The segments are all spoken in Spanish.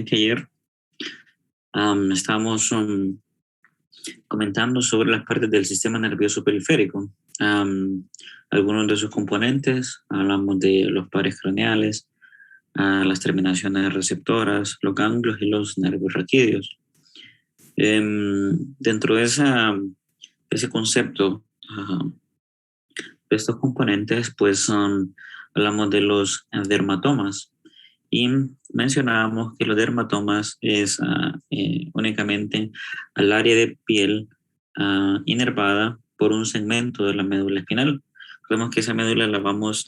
que ayer estábamos comentando sobre las partes del sistema nervioso periférico. Algunos de sus componentes, hablamos de los pares craneales, las terminaciones receptoras, los ganglios y los nervios raquídeos. Dentro de ese concepto de estos componentes, pues hablamos de los dermatomas y mencionábamos que los dermatomas es únicamente al área de piel inervada por un segmento de la médula espinal. Vemos que esa médula la vamos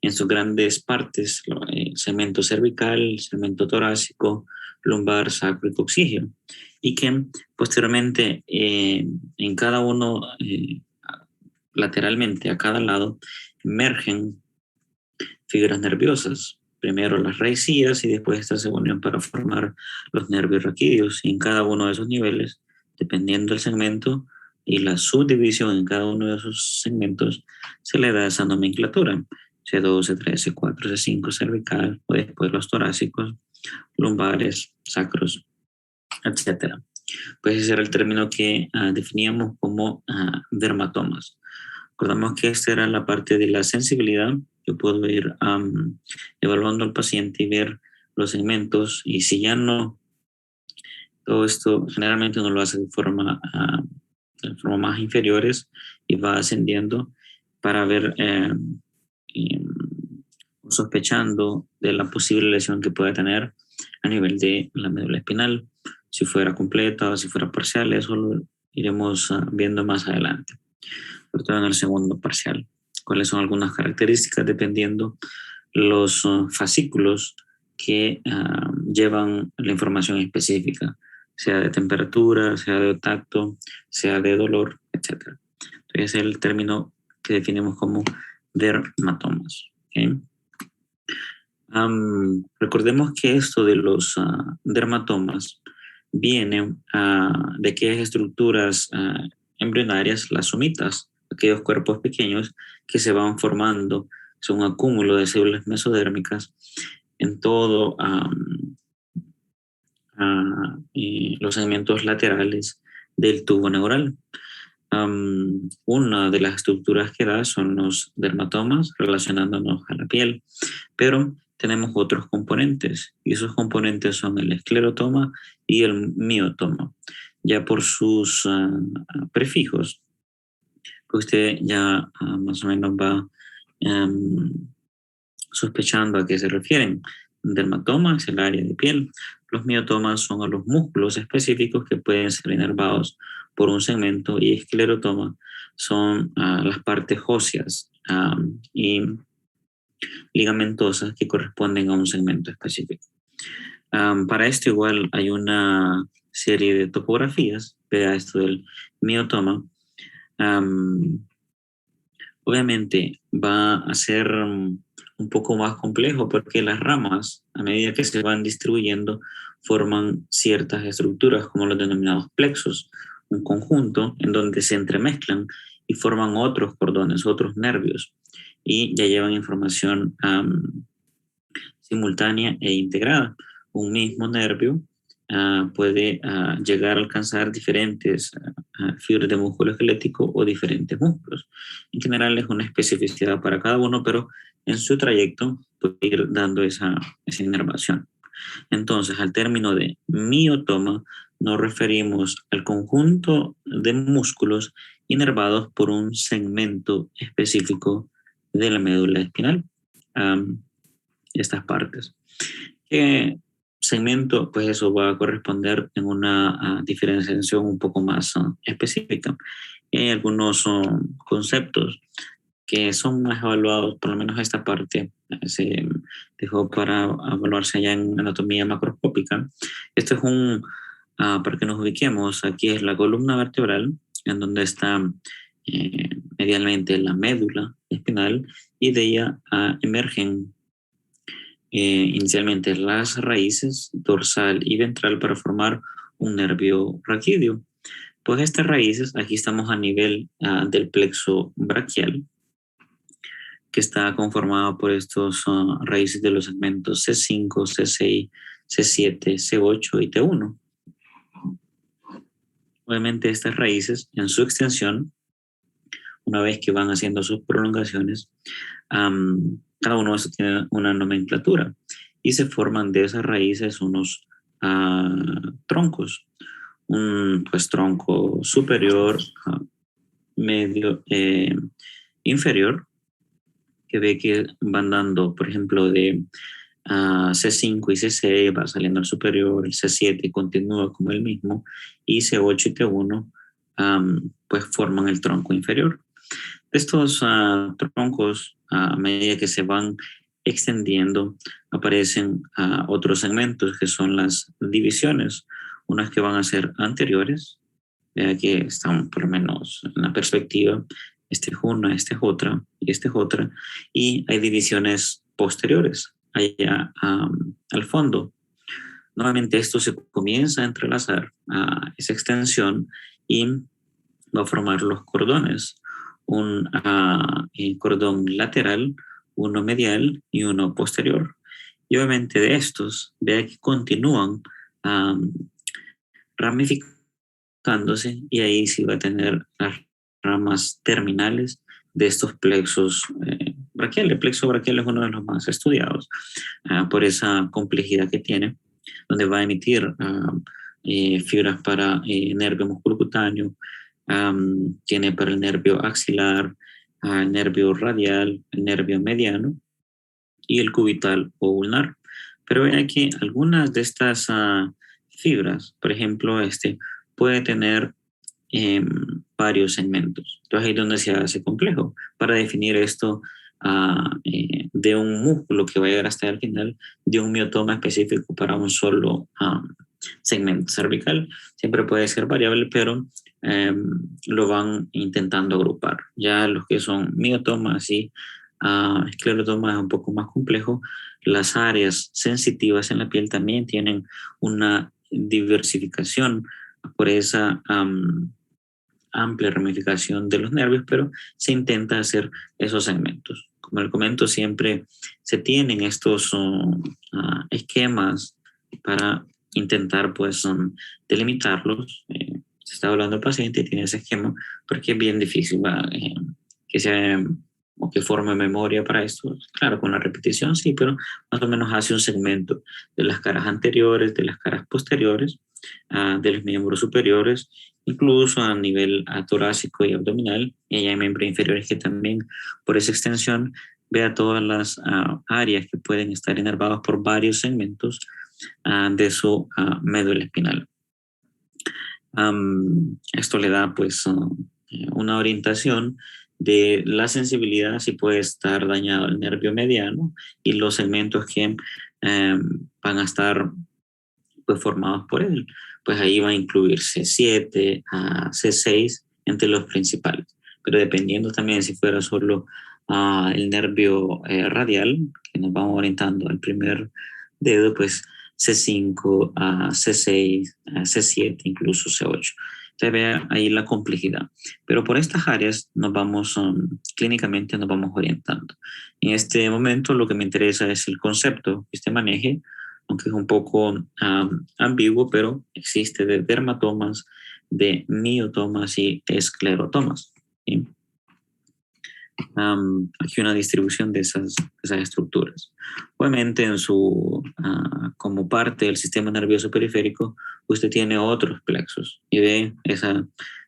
en sus grandes partes, el segmento cervical, el segmento torácico, lumbar, sacro y coxígeo, y que posteriormente en cada uno, lateralmente a cada lado, emergen fibras nerviosas. Primero las raicillas y después estas se unen para formar los nervios raquídeos. Y en cada uno de esos niveles, dependiendo del segmento y la subdivisión en cada uno de esos segmentos, se le da esa nomenclatura. C2, C3, C4, C5, cervical, o después los torácicos, lumbares, sacros, etc. Pues ese era el término que definíamos como dermatomas. Recordamos que esta era la parte de la sensibilidad. Yo puedo ir evaluando al paciente y ver los segmentos, y si ya no, todo esto generalmente uno lo hace de forma más inferiores y va ascendiendo para ver, sospechando de la posible lesión que pueda tener a nivel de la médula espinal. Si fuera completa o si fuera parcial, eso lo iremos viendo más adelante, sobre todo en el segundo parcial. Cuáles son algunas características dependiendo los fascículos que llevan la información específica, sea de temperatura, sea de tacto, sea de dolor, etc. Entonces es el término que definimos como dermatomas. ¿Okay? Recordemos que esto de los dermatomas viene de aquellas estructuras embrionarias, las somitas, aquellos cuerpos pequeños que se van formando, son un acúmulo de células mesodérmicas en todo los segmentos laterales del tubo neural. Una de las estructuras que da son los dermatomas, relacionándonos a la piel, pero tenemos otros componentes, y esos componentes son el esclerotoma y el miotoma. Ya por sus prefijos, pues usted ya más o menos va sospechando a qué se refieren. Dermatoma es el área de piel. Los miotomas son a los músculos específicos que pueden ser inervados por un segmento, y esclerotoma son las partes óseas y ligamentosas que corresponden a un segmento específico. Para esto igual hay una serie de topografías. Vea esto del miotoma. Obviamente va a ser un poco más complejo porque las ramas, a medida que se van distribuyendo, forman ciertas estructuras como los denominados plexos, un conjunto en donde se entremezclan y forman otros cordones, otros nervios, y ya llevan información simultánea e integrada. Un mismo nervio puede llegar a alcanzar diferentes fibras de músculo esquelético o diferentes músculos. En general es una especificidad para cada uno, pero en su trayecto puede ir dando esa inervación. Entonces, al término de miotoma, nos referimos al conjunto de músculos inervados por un segmento específico de la médula espinal. Estas partes. ¿Qué segmento? Pues eso va a corresponder en una diferenciación un poco más específica. Hay algunos conceptos que son más evaluados, por lo menos esta parte se dejó para evaluarse allá en anatomía macroscópica. Esto es para que nos ubiquemos, aquí es la columna vertebral, en donde está medialmente la médula espinal, y de ella emergen inicialmente las raíces dorsal y ventral para formar un nervio raquídeo. Pues estas raíces, aquí estamos a nivel del plexo braquial, que está conformado por estos raíces de los segmentos C5, C6, C7, C8 y T1. Obviamente estas raíces en su extensión, una vez que van haciendo sus prolongaciones, cada uno de esos tiene una nomenclatura y se forman de esas raíces unos troncos. Un pues, tronco superior, medio, inferior, que ve que van dando, por ejemplo, de C5 y C6 va saliendo al superior, el C7 continúa como el mismo, y C8 y T1 pues forman el tronco inferior. Estos troncos, a medida que se van extendiendo, aparecen otros segmentos que son las divisiones, unas que van a ser anteriores, que están por lo menos en la perspectiva, este es una, este es otra y este es otra, y hay divisiones posteriores allá al fondo. Nuevamente esto se comienza a entrelazar a esa extensión y va a formar los cordones, un cordón lateral, uno medial y uno posterior. Y obviamente de estos, vea que continúan ramificándose y ahí sí va a tener las ramas terminales de estos plexos braquiales. El plexo braquial es uno de los más estudiados por esa complejidad que tiene, donde va a emitir fibras para nervio musculocutáneo, tiene para el nervio axilar, el nervio radial, el nervio mediano y el cubital o ulnar. Pero ven aquí, algunas de estas fibras, por ejemplo, puede tener varios segmentos. Entonces ahí es donde se hace complejo. Para definir esto de un músculo que va a llegar hasta el final, de un miotoma específico para un solo segmento cervical, siempre puede ser variable, pero lo van intentando agrupar. Ya los que son miotomas y esclerotomas es un poco más complejo. Las áreas sensitivas en la piel también tienen una diversificación por esa amplia ramificación de los nervios, pero se intenta hacer esos segmentos. Como les comento, siempre se tienen estos esquemas para intentar pues delimitarlos. Se está hablando del paciente y tiene ese esquema porque es bien difícil que sea o que forme memoria para esto. Claro, con la repetición sí, pero más o menos hace un segmento de las caras anteriores, de las caras posteriores, de los miembros superiores, incluso a nivel torácico y abdominal, y hay miembros inferiores que también por esa extensión vea todas las áreas que pueden estar inervadas por varios segmentos de su médula espinal. Esto le da pues una orientación de la sensibilidad, si puede estar dañado el nervio mediano y los segmentos que van a estar pues, formados por él. Pues ahí va a incluir C7 a C6 entre los principales. Pero dependiendo también si fuera solo el nervio radial, que nos vamos orientando al primer dedo, pues C5 a C6, a C7, incluso C8. Entonces vea ahí la complejidad. Pero por estas áreas nos vamos, clínicamente nos vamos orientando. En este momento lo que me interesa es el concepto que usted maneje, aunque es un poco ambiguo, pero existe de dermatomas, de miotomas y esclerotomas. ¿Sí? Aquí una distribución de esas estructuras. Obviamente como parte del sistema nervioso periférico, usted tiene otros plexos y ve esa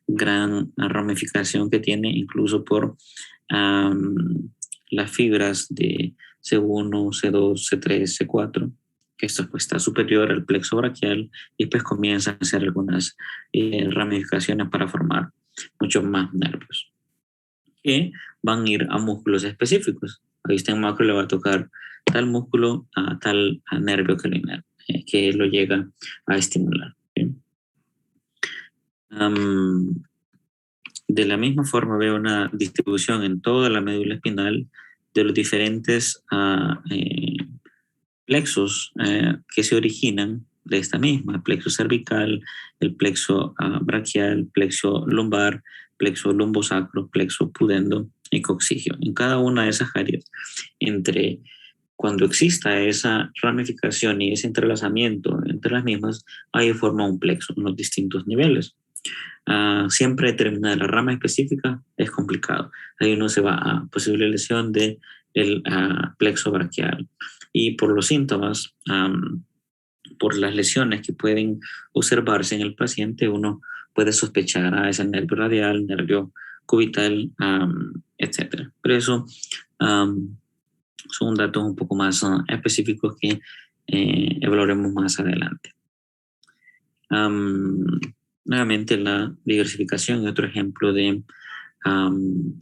gran ramificación que tiene incluso por las fibras de C1, C2, C3, C4, que esto pues, está superior al plexo braquial y después comienzan a hacer algunas ramificaciones para formar muchos más nervios que van a ir a músculos específicos. Ahí está en macro le va a tocar tal músculo a tal nervio que lo llega a estimular. ¿Sí? De la misma forma veo una distribución en toda la médula espinal de los diferentes plexos que se originan de esta misma, el plexo cervical, el plexo braquial, plexo lumbar, plexo lumbosacro, plexo pudendo y coxigio. En cada una de esas áreas, entre cuando exista esa ramificación y ese entrelazamiento entre las mismas, ahí forma un plexo en los distintos niveles. Siempre determinar la rama específica es complicado. Ahí uno se va a posible lesión del plexo braquial. Y por los síntomas, por las lesiones que pueden observarse en el paciente, uno puede sospechar a ese nervio radial, nervio cubital, etc. Pero eso son datos un poco más específicos que evaluaremos más adelante. Nuevamente, la diversificación es otro ejemplo de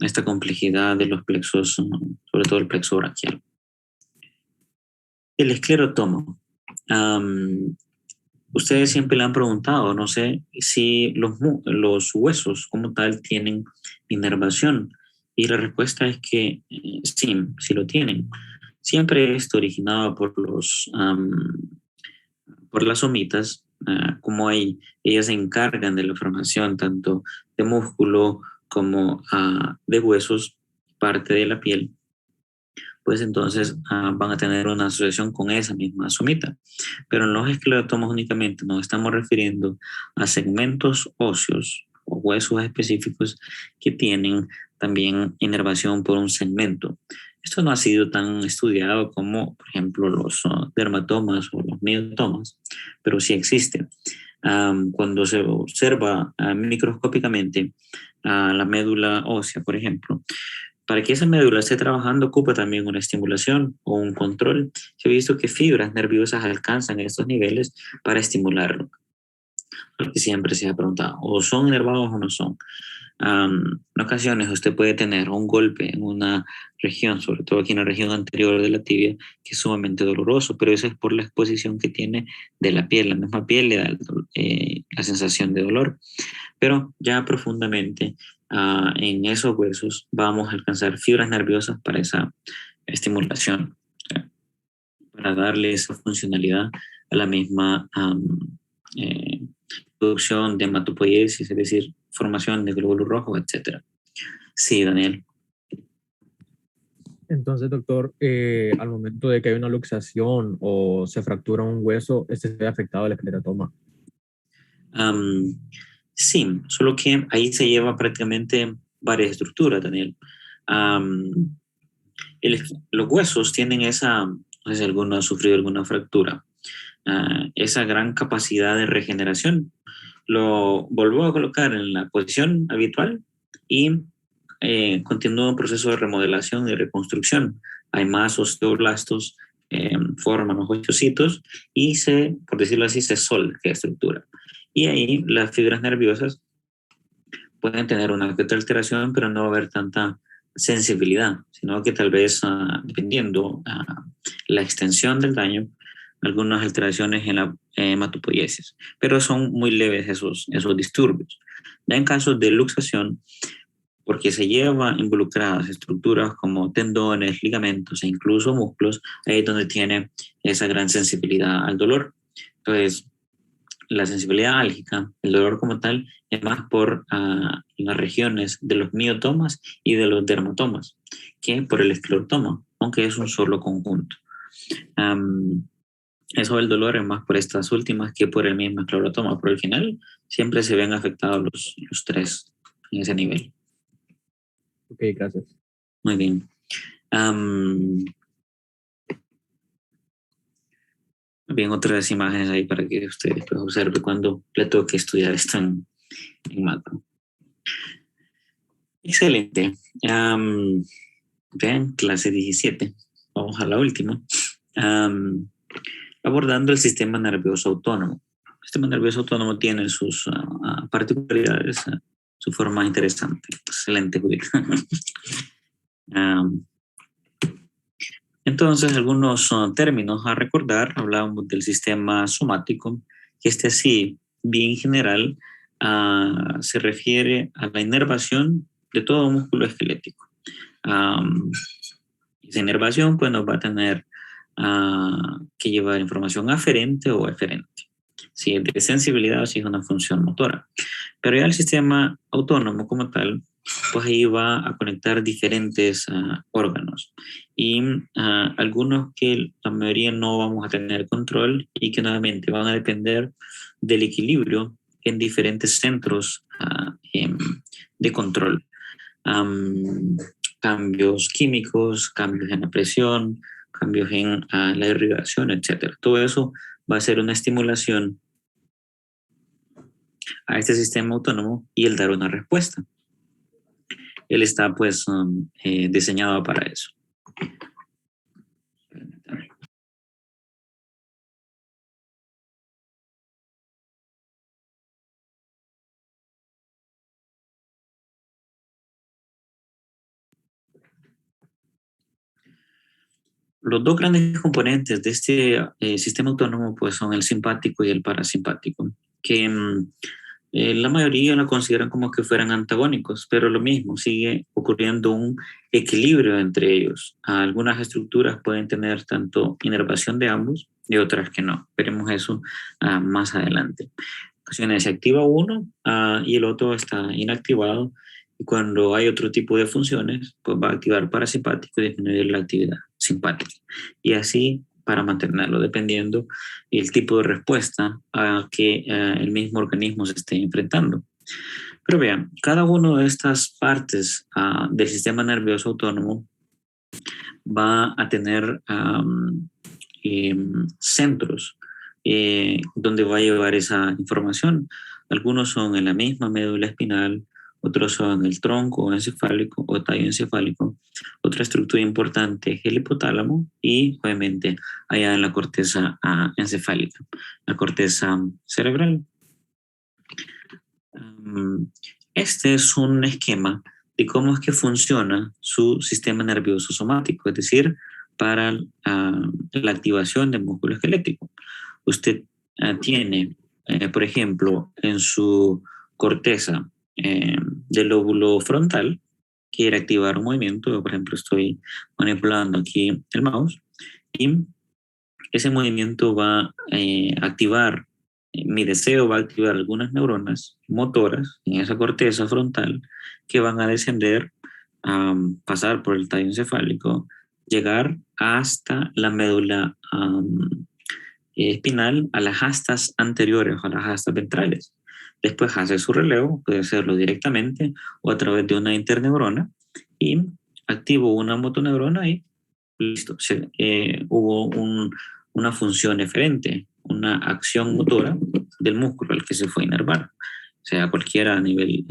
esta complejidad de los plexos, sobre todo el plexo braquial. El esclerotoma. Ustedes siempre le han preguntado, no sé si los huesos como tal tienen inervación. Y la respuesta es que sí lo tienen. Siempre está originado por las somitas, como ellas se encargan de la formación tanto de músculo como de huesos, parte de la piel, pues entonces van a tener una asociación con esa misma somita. Pero en los esclerotomas únicamente nos estamos refiriendo a segmentos óseos o huesos específicos que tienen también inervación por un segmento. Esto no ha sido tan estudiado como, por ejemplo, los dermatomas o los miotomas, pero sí existe. Cuando se observa microscópicamente la médula ósea, por ejemplo, para que esa médula esté trabajando ocupa también una estimulación o un control. Se ha visto que fibras nerviosas alcanzan estos niveles para estimularlo. Porque siempre se ha preguntado, o son inervados o no son. En ocasiones usted puede tener un golpe en una región, sobre todo aquí en la región anterior de la tibia, que es sumamente doloroso, pero eso es por la exposición que tiene de la piel. La misma piel le da la sensación de dolor. Pero ya profundamente en esos huesos vamos a alcanzar fibras nerviosas para esa estimulación, para darle esa funcionalidad a la misma producción de hematopoiesis, es decir, formación de glóbulos rojos, etc. Sí, Daniel. Entonces, doctor, al momento de que hay una luxación o se fractura un hueso, ¿este se ve afectado el esclerotoma? Sí, solo que ahí se lleva prácticamente varias estructuras, Daniel. Los huesos tienen esa, no sé si alguno ha sufrido alguna fractura, esa gran capacidad de regeneración. Lo vuelvo a colocar en la posición habitual y continúa un proceso de remodelación y reconstrucción. Hay más osteoblastos, forman los osteocitos y por decirlo así, se solda la estructura. Y ahí las fibras nerviosas pueden tener una que otra alteración, pero no va a haber tanta sensibilidad, sino que tal vez, dependiendo la extensión del daño, algunas alteraciones en la hematopoiesis, pero son muy leves esos disturbios. Ya en casos de luxación, porque se lleva involucradas estructuras como tendones, ligamentos e incluso músculos, ahí es donde tiene esa gran sensibilidad al dolor. Entonces, la sensibilidad álgica, el dolor como tal, es más por las regiones de los miotomas y de los dermatomas que por el esclerotoma, aunque es un solo conjunto. Eso del dolor es más por estas últimas que por el mismo esclerotoma, pero al final siempre se ven afectados los tres en ese nivel. Ok, gracias. Muy bien. Bien, otras imágenes ahí para que ustedes pues, observen cuando le toque estudiar esto en macro. Excelente. Vean, clase 17. Vamos a la última. Abordando el sistema nervioso autónomo. El sistema nervioso autónomo tiene sus particularidades, su forma interesante. Excelente, Judith. Entonces, algunos términos a recordar. Hablábamos del sistema somático, que así, bien general, se refiere a la inervación de todo músculo esquelético. Esa inervación pues, nos va a tener que llevar información aferente o eferente. Si es de sensibilidad o si es una función motora. Pero ya el sistema autónomo como tal pues ahí va a conectar diferentes órganos. Y algunos que la mayoría no vamos a tener control y que nuevamente van a depender del equilibrio en diferentes centros de control. Cambios químicos, cambios en la presión, cambios en la irrigación, etc. Todo eso va a ser una estimulación a este sistema autónomo y el dar una respuesta. Él está pues diseñado para eso. Los dos grandes componentes de este sistema autónomo pues son el simpático y el parasimpático, que la mayoría lo consideran como que fueran antagónicos, pero lo mismo, sigue ocurriendo un equilibrio entre ellos. Algunas estructuras pueden tener tanto inervación de ambos y otras que no. Veremos eso más adelante. En ocasiones se activa uno y el otro está inactivado, y cuando hay otro tipo de funciones, pues va a activar parasimpático y disminuir la actividad simpática. Y así para mantenerlo, dependiendo el tipo de respuesta a que el mismo organismo se esté enfrentando. Pero vean, cada una de estas partes del sistema nervioso autónomo va a tener centros donde va a llevar esa información. Algunos son en la misma médula espinal, otros son el tronco encefálico o tallo encefálico. Otra estructura importante es el hipotálamo y obviamente allá en la corteza encefálica, la corteza cerebral. Este es un esquema de cómo es que funciona su sistema nervioso somático, es decir, para la activación del músculo esquelético. Usted tiene, por ejemplo, en su corteza del lóbulo frontal, quiere activar un movimiento. Yo, por ejemplo, estoy manipulando aquí el mouse y ese movimiento va a activar, mi deseo va a activar algunas neuronas motoras en esa corteza frontal que van a descender, pasar por el tallo encefálico, llegar hasta la médula espinal, a las astas anteriores o a las astas ventrales. Después hace su relevo, puede hacerlo directamente o a través de una interneurona, y activo una motoneurona y listo. Hubo una función eferente, una acción motora del músculo al que se fue a inervar, sea cualquiera a nivel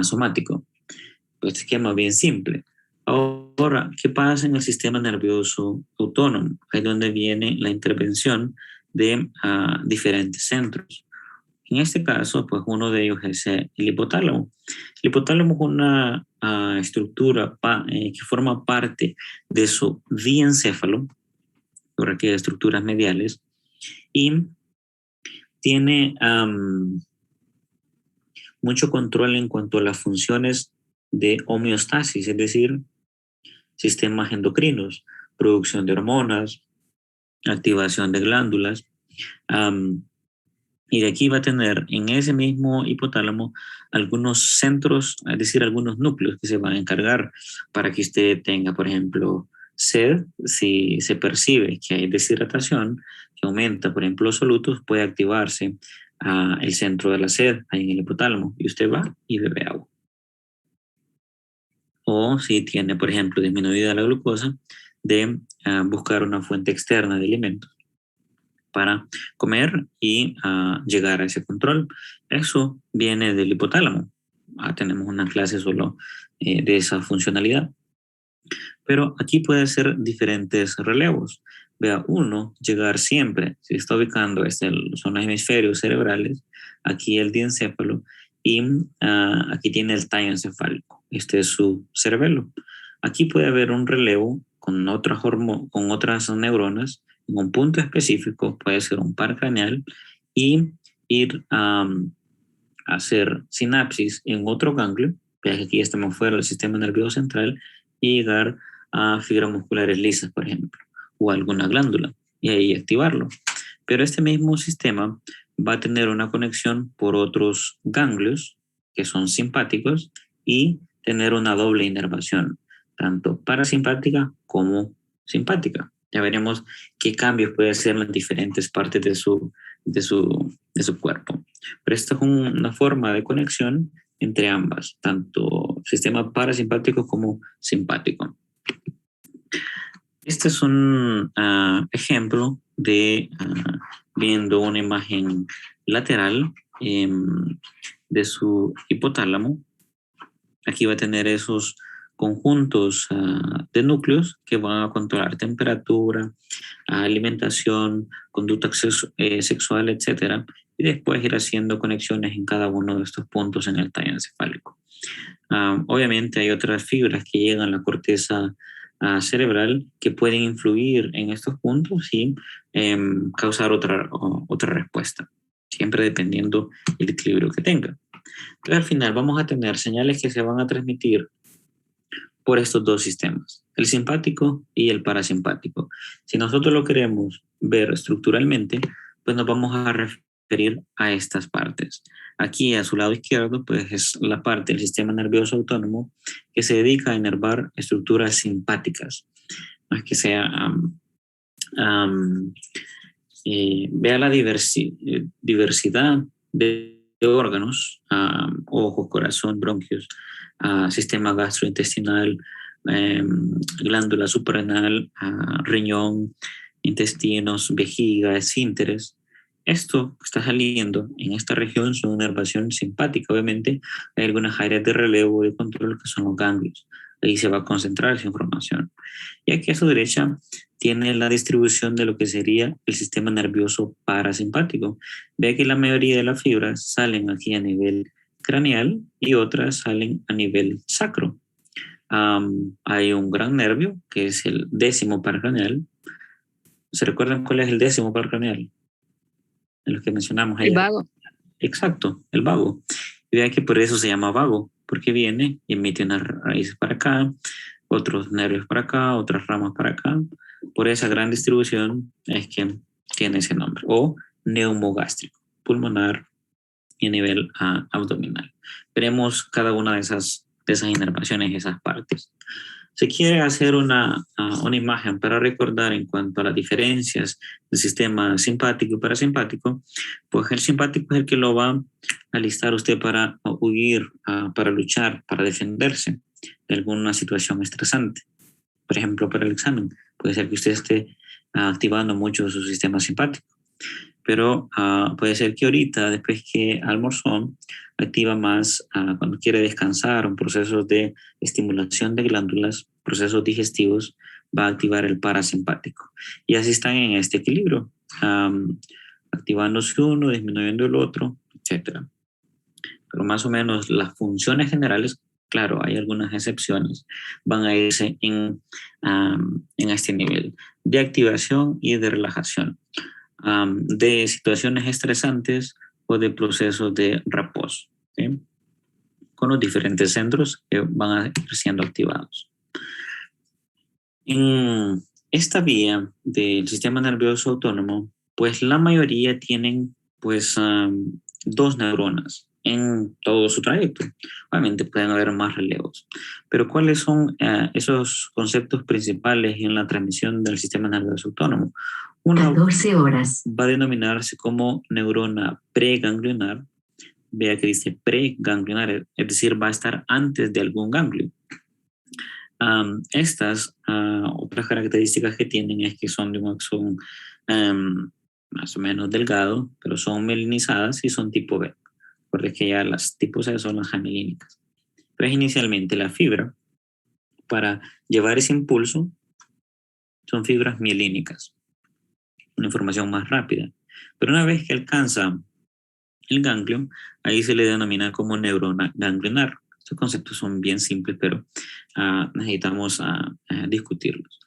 somático. Este esquema bien simple. Ahora, ¿qué pasa en el sistema nervioso autónomo? Ahí es donde viene la intervención de diferentes centros. En este caso, pues uno de ellos es el hipotálamo. El hipotálamo es una estructura que forma parte de su diencéfalo, que requiere estructuras mediales, y tiene mucho control en cuanto a las funciones de homeostasis, es decir, sistemas endocrinos, producción de hormonas, activación de glándulas. Y de aquí va a tener en ese mismo hipotálamo algunos centros, es decir, algunos núcleos que se van a encargar para que usted tenga, por ejemplo, sed. Si se percibe que hay deshidratación, que aumenta, por ejemplo, los solutos, puede activarse el centro de la sed ahí en el hipotálamo y usted va y bebe agua. O si tiene, por ejemplo, disminuida la glucosa, de buscar una fuente externa de alimentos para comer y llegar a ese control. Eso viene del hipotálamo. Tenemos una clase solo de esa funcionalidad. Pero aquí puede ser diferentes relevos. Vea, uno, llegar siempre, si está ubicando, son los hemisferios cerebrales, aquí el diencéfalo, y aquí tiene el tallo encefálico. Este es su cerebelo. Aquí puede haber un relevo con otras neuronas en un punto específico, puede ser un par craneal, y ir a hacer sinapsis en otro ganglio, que aquí estamos fuera del sistema nervioso central, y llegar a fibras musculares lisas, por ejemplo, o alguna glándula, y ahí activarlo. Pero este mismo sistema va a tener una conexión por otros ganglios que son simpáticos, y tener una doble inervación, tanto parasimpática como simpática. Ya veremos qué cambios puede hacer en las diferentes partes de su cuerpo. Pero esta es una forma de conexión entre ambas, tanto sistema parasimpático como simpático. Este es un ejemplo de viendo una imagen lateral de su hipotálamo. Aquí va a tener esos conjuntos de núcleos que van a controlar temperatura, alimentación, conducta sexual, etc. Y después ir haciendo conexiones en cada uno de estos puntos en el tallo encefálico. Obviamente hay otras fibras que llegan a la corteza cerebral que pueden influir en estos puntos y causar otra respuesta, siempre dependiendo del equilibrio que tenga. Entonces al final vamos a tener señales que se van a transmitir por estos dos sistemas, el simpático y el parasimpático. Si nosotros lo queremos ver estructuralmente, pues nos vamos a referir a estas partes. Aquí a su lado izquierdo, pues es la parte del sistema nervioso autónomo que se dedica a inervar estructuras simpáticas. No es que sea... vea la diversidad de órganos, ojos, corazón, bronquios, sistema gastrointestinal, glándula suprarrenal, riñón, intestinos, vejiga, esfínteres. Esto que está saliendo en esta región son inervación simpática. Obviamente hay algunas áreas de relevo de control que son los ganglios. Ahí se va a concentrar esa información. Y aquí a su derecha tiene la distribución de lo que sería el sistema nervioso parasimpático. Ve que la mayoría de las fibras salen aquí a nivel craneal y otras salen a nivel sacro. Hay un gran nervio que es el décimo paracraneal. ¿Se recuerdan cuál es el décimo paracraneal? En los que mencionamos ayer. El vago. Exacto, el vago. Y vean que por eso se llama vago, porque viene y emite unas raíces para acá, otros nervios para acá, otras ramas para acá. Por esa gran distribución es que tiene ese nombre. O neumogástrico, pulmonar y a nivel abdominal. Veremos cada una de esas inervaciones, esas partes. Se quiere hacer una imagen para recordar en cuanto a las diferencias del sistema simpático y parasimpático, pues el simpático es el que lo va a alistar usted para huir, para luchar, para defenderse de alguna situación estresante. Por ejemplo, para el examen, puede ser que usted esté activando mucho su sistema simpático, pero puede ser que ahorita, después que almorzó, activa más cuando quiere descansar, un proceso de estimulación de glándulas, procesos digestivos, va a activar el parasimpático. Y así están en este equilibrio, activándose uno, disminuyendo el otro, etc. Pero más o menos las funciones generales, claro, hay algunas excepciones, van a irse en este nivel de activación y de relajación, de situaciones estresantes o de procesos de reposo, ¿sí? Con los diferentes centros que van a ir siendo activados. En esta vía del sistema nervioso autónomo, pues la mayoría tienen pues dos neuronas en todo su trayecto. Obviamente pueden haber más relevos, pero ¿cuáles son esos conceptos principales en la transmisión del sistema nervioso autónomo? Una 14 horas. va a denominarse como neurona preganglionar. Vea que dice preganglionar, es decir, va a estar antes de algún ganglio. Estas otras características que tienen es que son de un axón más o menos delgado, pero son mielinizadas y son tipo B, porque que ya las tipos C son las amielínicas. Entonces, inicialmente la fibra, para llevar ese impulso, son fibras mielínicas, una información más rápida. Pero una vez que alcanza el ganglio, ahí se le denomina como neurona ganglionar. Estos conceptos son bien simples, pero necesitamos discutirlos.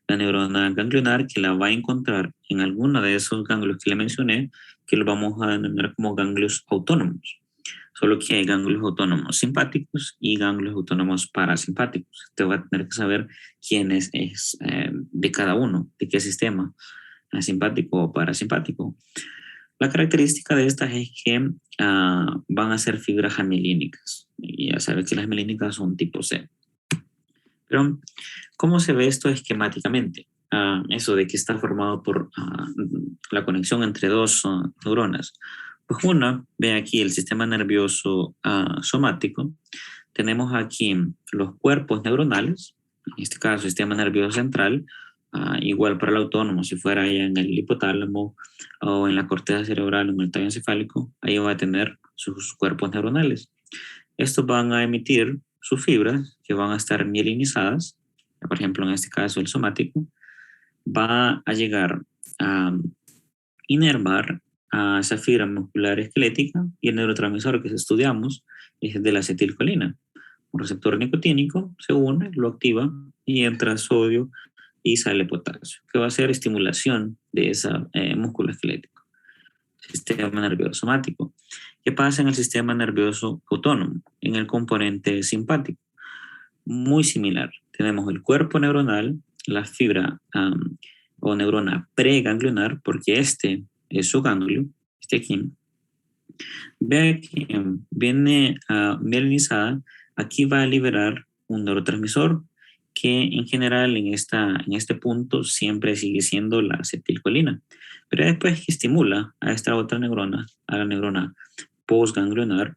La neurona ganglionar, que la va a encontrar en alguno de esos ganglios que le mencioné, que lo vamos a denominar como ganglios autónomos. Solo que hay ganglios autónomos simpáticos y ganglios autónomos parasimpáticos. Usted va a tener que saber quién es de cada uno, de qué sistema, simpático o parasimpático. La característica de estas es que van a ser fibras amielínicas. Y ya sabes que las mielínicas son tipo C. Pero, ¿cómo se ve esto esquemáticamente? Eso de que está formado por la conexión entre dos neuronas. Pues una, ve aquí el sistema nervioso somático. Tenemos aquí los cuerpos neuronales, en este caso sistema nervioso central, igual para el autónomo, si fuera allá en el hipotálamo o en la corteza cerebral o en el tallo encefálico, ahí va a tener sus cuerpos neuronales. Estos van a emitir sus fibras que van a estar mielinizadas, por ejemplo en este caso el somático, va a llegar a inervar a esa fibra muscular esquelética y el neurotransmisor que estudiamos es de la acetilcolina. Un receptor nicotínico se une, lo activa y entra sodio y sale potasio, que va a hacer estimulación de ese músculo esquelético. Sistema nervioso somático. ¿Qué pasa en el sistema nervioso autónomo? En el componente simpático. Muy similar. Tenemos el cuerpo neuronal, la fibra o neurona preganglionar, porque este es su ganglio, este aquí. Ve que viene mielinizada, aquí va a liberar un neurotransmisor que en general en este punto siempre sigue siendo la acetilcolina. Pero después que estimula a esta otra neurona, a la neurona postganglionar,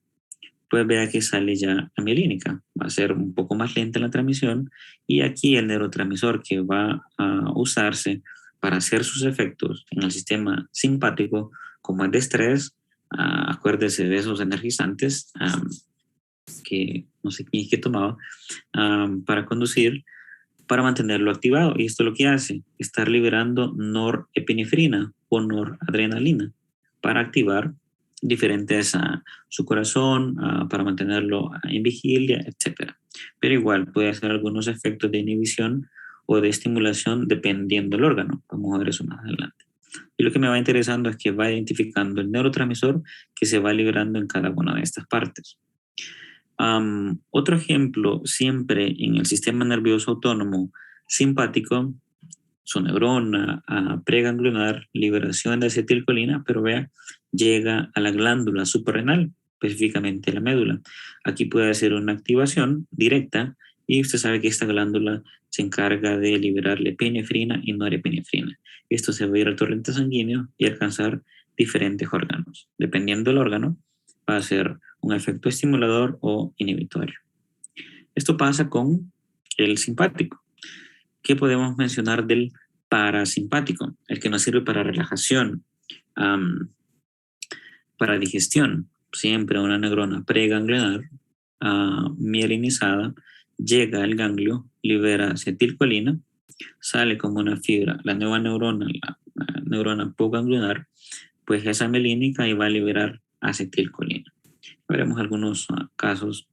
pues vea que sale ya la mielínica. Va a ser un poco más lenta la transmisión y aquí el neurotransmisor que va a usarse para hacer sus efectos en el sistema simpático, como es de estrés, acuérdese de esos energizantes que no sé quién es que tomaba, para conducir, para mantenerlo activado. Y esto lo que hace, estar liberando norepinefrina o noradrenalina para activar diferentes su corazón, para mantenerlo en vigilia, etc. Pero igual puede hacer algunos efectos de inhibición o de estimulación dependiendo del órgano. Vamos a ver eso más adelante. Y lo que me va interesando es que va identificando el neurotransmisor que se va liberando en cada una de estas partes. Otro ejemplo, siempre en el sistema nervioso autónomo simpático, su neurona preganglionar, liberación de acetilcolina, pero vea, llega a la glándula suprarrenal, específicamente la médula. Aquí puede hacer una activación directa y usted sabe que esta glándula se encarga de liberar epinefrina y norepinefrina. Esto se va a ir al torrente sanguíneo y alcanzar diferentes órganos. Dependiendo del órgano, va a ser un efecto estimulador o inhibitorio. Esto pasa con el simpático. ¿Qué podemos mencionar del parasimpático? El que nos sirve para relajación, para digestión. Siempre una neurona preganglionar mielinizada llega al ganglio, libera acetilcolina, sale como una fibra. La nueva neurona, la neurona postganglionar, pues esa mielínica y va a liberar acetilcolina. Veremos algunos casos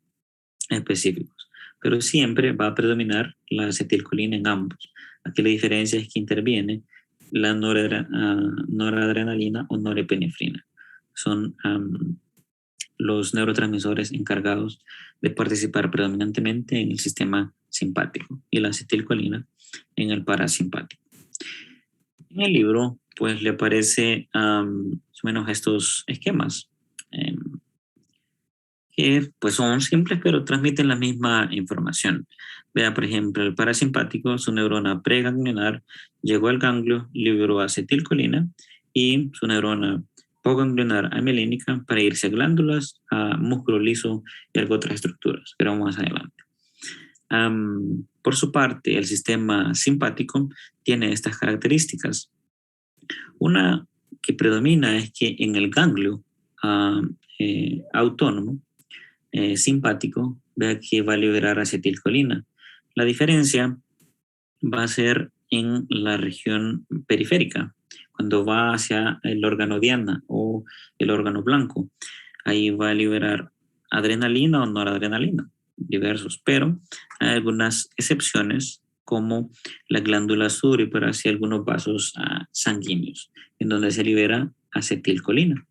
específicos, pero siempre va a predominar la acetilcolina en ambos. Aquí la diferencia es que interviene la noradrenalina o norepinefrina. Son los neurotransmisores encargados de participar predominantemente en el sistema simpático y la acetilcolina en el parasimpático. En el libro, pues le aparece más o menos estos esquemas que pues son simples pero transmiten la misma información. Vea, por ejemplo, el parasimpático, su neurona preganglionar llegó al ganglio, liberó acetilcolina y su neurona postganglionar amielínica para irse a glándulas, a músculo liso y algo otras estructuras, pero más adelante. Por su parte, el sistema simpático tiene estas características. Una que predomina es que en el ganglio autónomo, simpático, vea que va a liberar acetilcolina. La diferencia va a ser en la región periférica, cuando va hacia el órgano diana o el órgano blanco. Ahí va a liberar adrenalina o noradrenalina, diversos, pero hay algunas excepciones como la glándula sudorípara y algunos vasos sanguíneos, en donde se libera acetilcolina.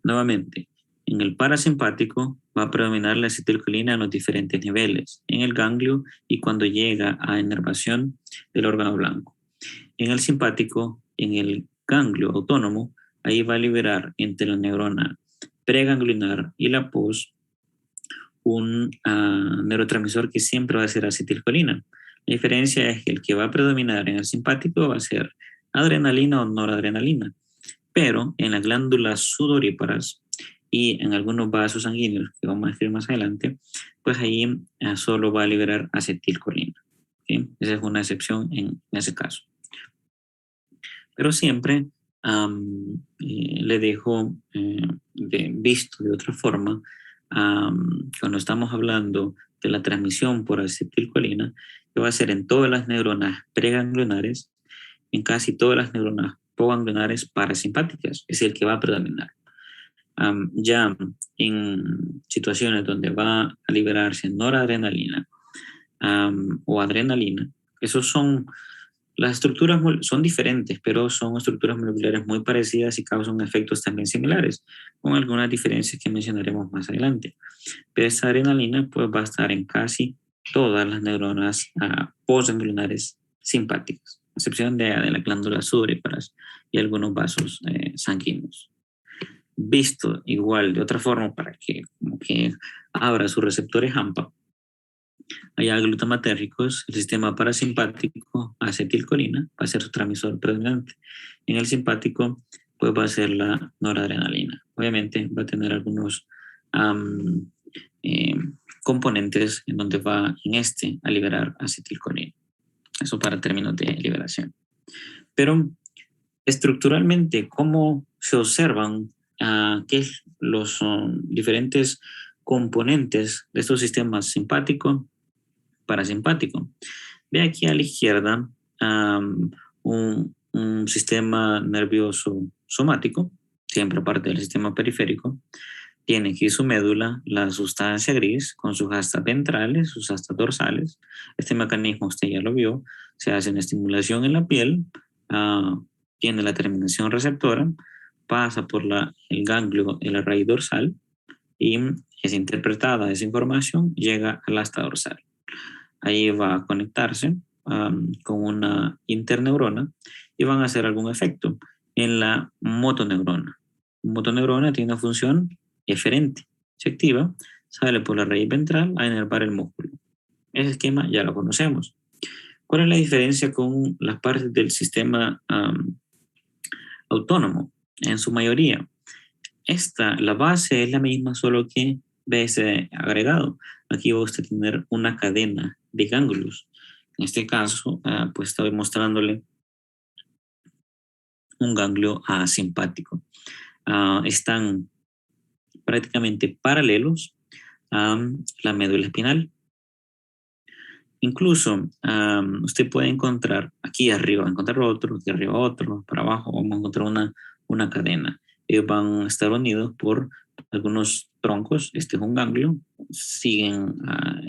Nuevamente, en el parasimpático va a predominar la acetilcolina en los diferentes niveles, en el ganglio y cuando llega a inervación del órgano blanco. En el simpático, en el ganglio autónomo, ahí va a liberar entre la neurona preganglionar y la post un neurotransmisor que siempre va a ser acetilcolina. La diferencia es que el que va a predominar en el simpático va a ser adrenalina o noradrenalina, pero en las glándulas sudoríparas y en algunos vasos sanguíneos, que vamos a decir más adelante, pues ahí solo va a liberar acetilcolina. ¿Sí? Esa es una excepción en ese caso. Pero siempre le dejo visto de otra forma, cuando estamos hablando de la transmisión por acetilcolina, que va a ser en todas las neuronas preganglionares, en casi todas las neuronas proganglionares parasimpáticas, es el que va a predominar. Ya en situaciones donde va a liberarse noradrenalina o adrenalina, esos son las estructuras son diferentes, pero son estructuras moleculares muy parecidas y causan efectos también similares, con algunas diferencias que mencionaremos más adelante. Pero esa adrenalina pues, va a estar en casi todas las neuronas postganglionares simpáticas, a excepción de las glándulas sudoríparas y algunos vasos sanguíneos. Visto igual de otra forma para que, como que abra sus receptores AMPA, hay glutamatérgicos, el sistema parasimpático, acetilcolina, va a ser su transmisor predominante. En el simpático, pues va a ser la noradrenalina. Obviamente va a tener algunos componentes en donde va en a liberar acetilcolina. Eso para términos de liberación. Pero estructuralmente, ¿cómo se observan qué es los diferentes componentes de estos sistemas simpático, parasimpático? Ve aquí a la izquierda un sistema nervioso somático, siempre parte del sistema periférico. Tiene aquí su médula, la sustancia gris, con sus astas ventrales, sus astas dorsales. Este mecanismo usted ya lo vio, se hace una estimulación en la piel, tiene la terminación receptora, pasa por el ganglio de la raíz dorsal y es interpretada esa información, llega al asta dorsal. Ahí va a conectarse con una interneurona y van a hacer algún efecto en la motoneurona. La motoneurona tiene una función eferente. Se activa, sale por la raíz ventral a inervar el músculo. Ese esquema ya lo conocemos. ¿Cuál es la diferencia con las partes del sistema autónomo? En su mayoría, la base es la misma, solo que ve ese agregado. Aquí va usted a tener una cadena de ganglios. En este caso, pues estoy mostrándole un ganglio simpático. Están prácticamente paralelos a la médula espinal. Incluso usted puede encontrar aquí arriba, encontrar otro, aquí arriba otro, para abajo vamos a encontrar una cadena. Ellos van a estar unidos por algunos troncos. Este es un ganglio, siguen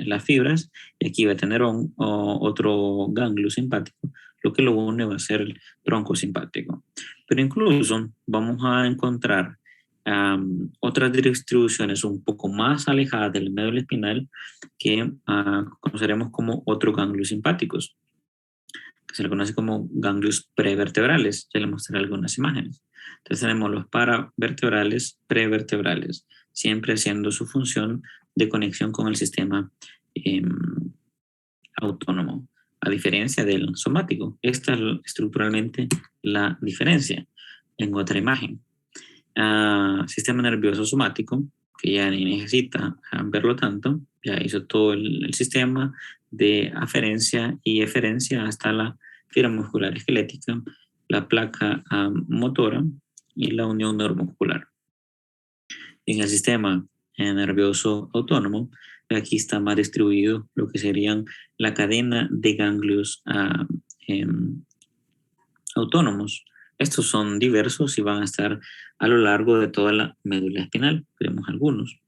las fibras y aquí va a tener otro ganglio simpático. Lo que lo une va a ser el tronco simpático. Pero incluso vamos a encontrar otras distribuciones un poco más alejadas del médula espinal que conoceremos como otros ganglios simpáticos, que se le conoce como ganglios prevertebrales. Ya le mostraré algunas imágenes. Entonces tenemos los paravertebrales, prevertebrales, siempre haciendo su función de conexión con el sistema autónomo, a diferencia del somático. Esta es estructuralmente la diferencia. En otra imagen, sistema nervioso somático, que ya ni necesita verlo tanto, ya hizo todo el sistema de aferencia y eferencia hasta la fibra muscular esquelética, la placa motora y la unión neuromuscular. En el sistema nervioso autónomo, aquí está más distribuido lo que serían la cadena de ganglios autónomos. Estos son diversos y van a estar a lo largo de toda la médula espinal. Veremos algunos.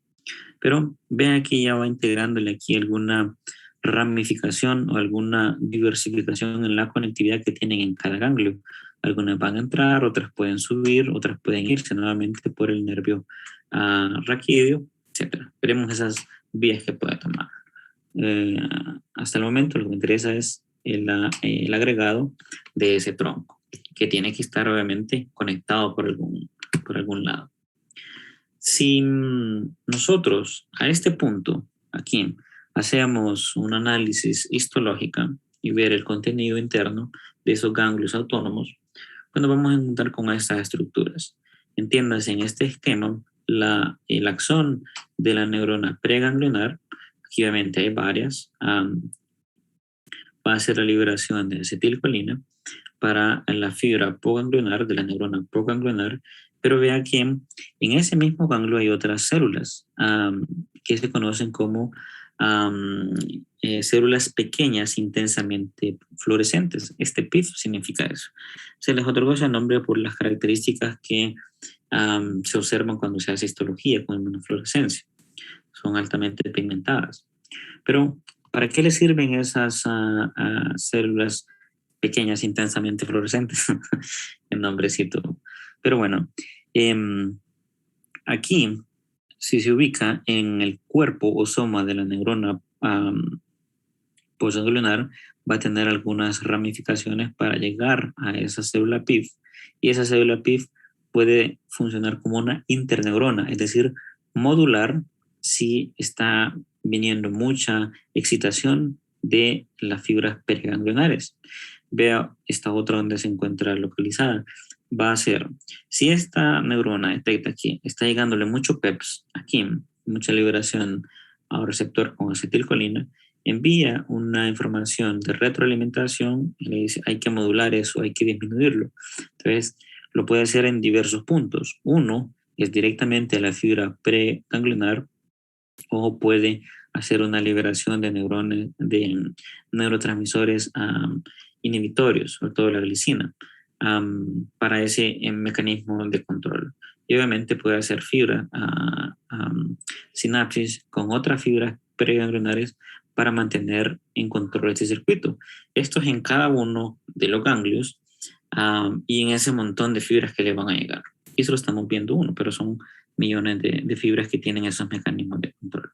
Pero vean aquí ya va integrándole aquí alguna ramificación o alguna diversificación en la conectividad que tienen en cada ganglio. Algunas van a entrar, otras pueden subir, otras pueden irse nuevamente por el nervio raquídeo, etc. Veremos esas vías que puede tomar. Hasta el momento lo que me interesa es el agregado de ese tronco, que tiene que estar obviamente conectado por por algún lado. Si nosotros a este punto, aquí, hacemos un análisis histológico y ver el contenido interno de esos ganglios autónomos, pues nos vamos a encontrar con estas estructuras. Entiéndase en este esquema el axón de la neurona preganglionar, aquí obviamente hay varias, va a ser la liberación de acetilcolina para la fibra poganglionar, de la neurona proganglionar, pero vea que en ese mismo ganglio hay otras células que se conocen como células pequeñas intensamente fluorescentes. Este PIF significa eso. Se les otorgó ese nombre por las características que se observan cuando se hace histología con inmunofluorescencia. Son altamente pigmentadas. Pero, ¿para qué les sirven esas células pequeñas intensamente fluorescentes? El nombrecito. Pero bueno, aquí, si se ubica en el cuerpo o soma de la neurona postganglionar, va a tener algunas ramificaciones para llegar a esa célula PIF, y esa célula PIF puede funcionar como una interneurona, es decir, modular si está viniendo mucha excitación de las fibras periganglionares. Vea esta otra donde se encuentra localizada. Va a ser, si esta neurona detecta que está llegándole mucho PEPS, aquí, mucha liberación a un receptor con acetilcolina, envía una información de retroalimentación y le dice hay que modular eso, hay que disminuirlo. Entonces, lo puede hacer en diversos puntos. Uno es directamente a la fibra preganglionar, o puede hacer una liberación de neurones, de neurotransmisores inhibitorios, sobre todo la glicina, para ese mecanismo de control. Y obviamente puede hacer fibra, sinapsis con otras fibras preganglionares para mantener en control este circuito. Esto es en cada uno de los ganglios y en ese montón de fibras que le van a llegar. Y eso lo estamos viendo uno, pero son millones de fibras que tienen esos mecanismos de control.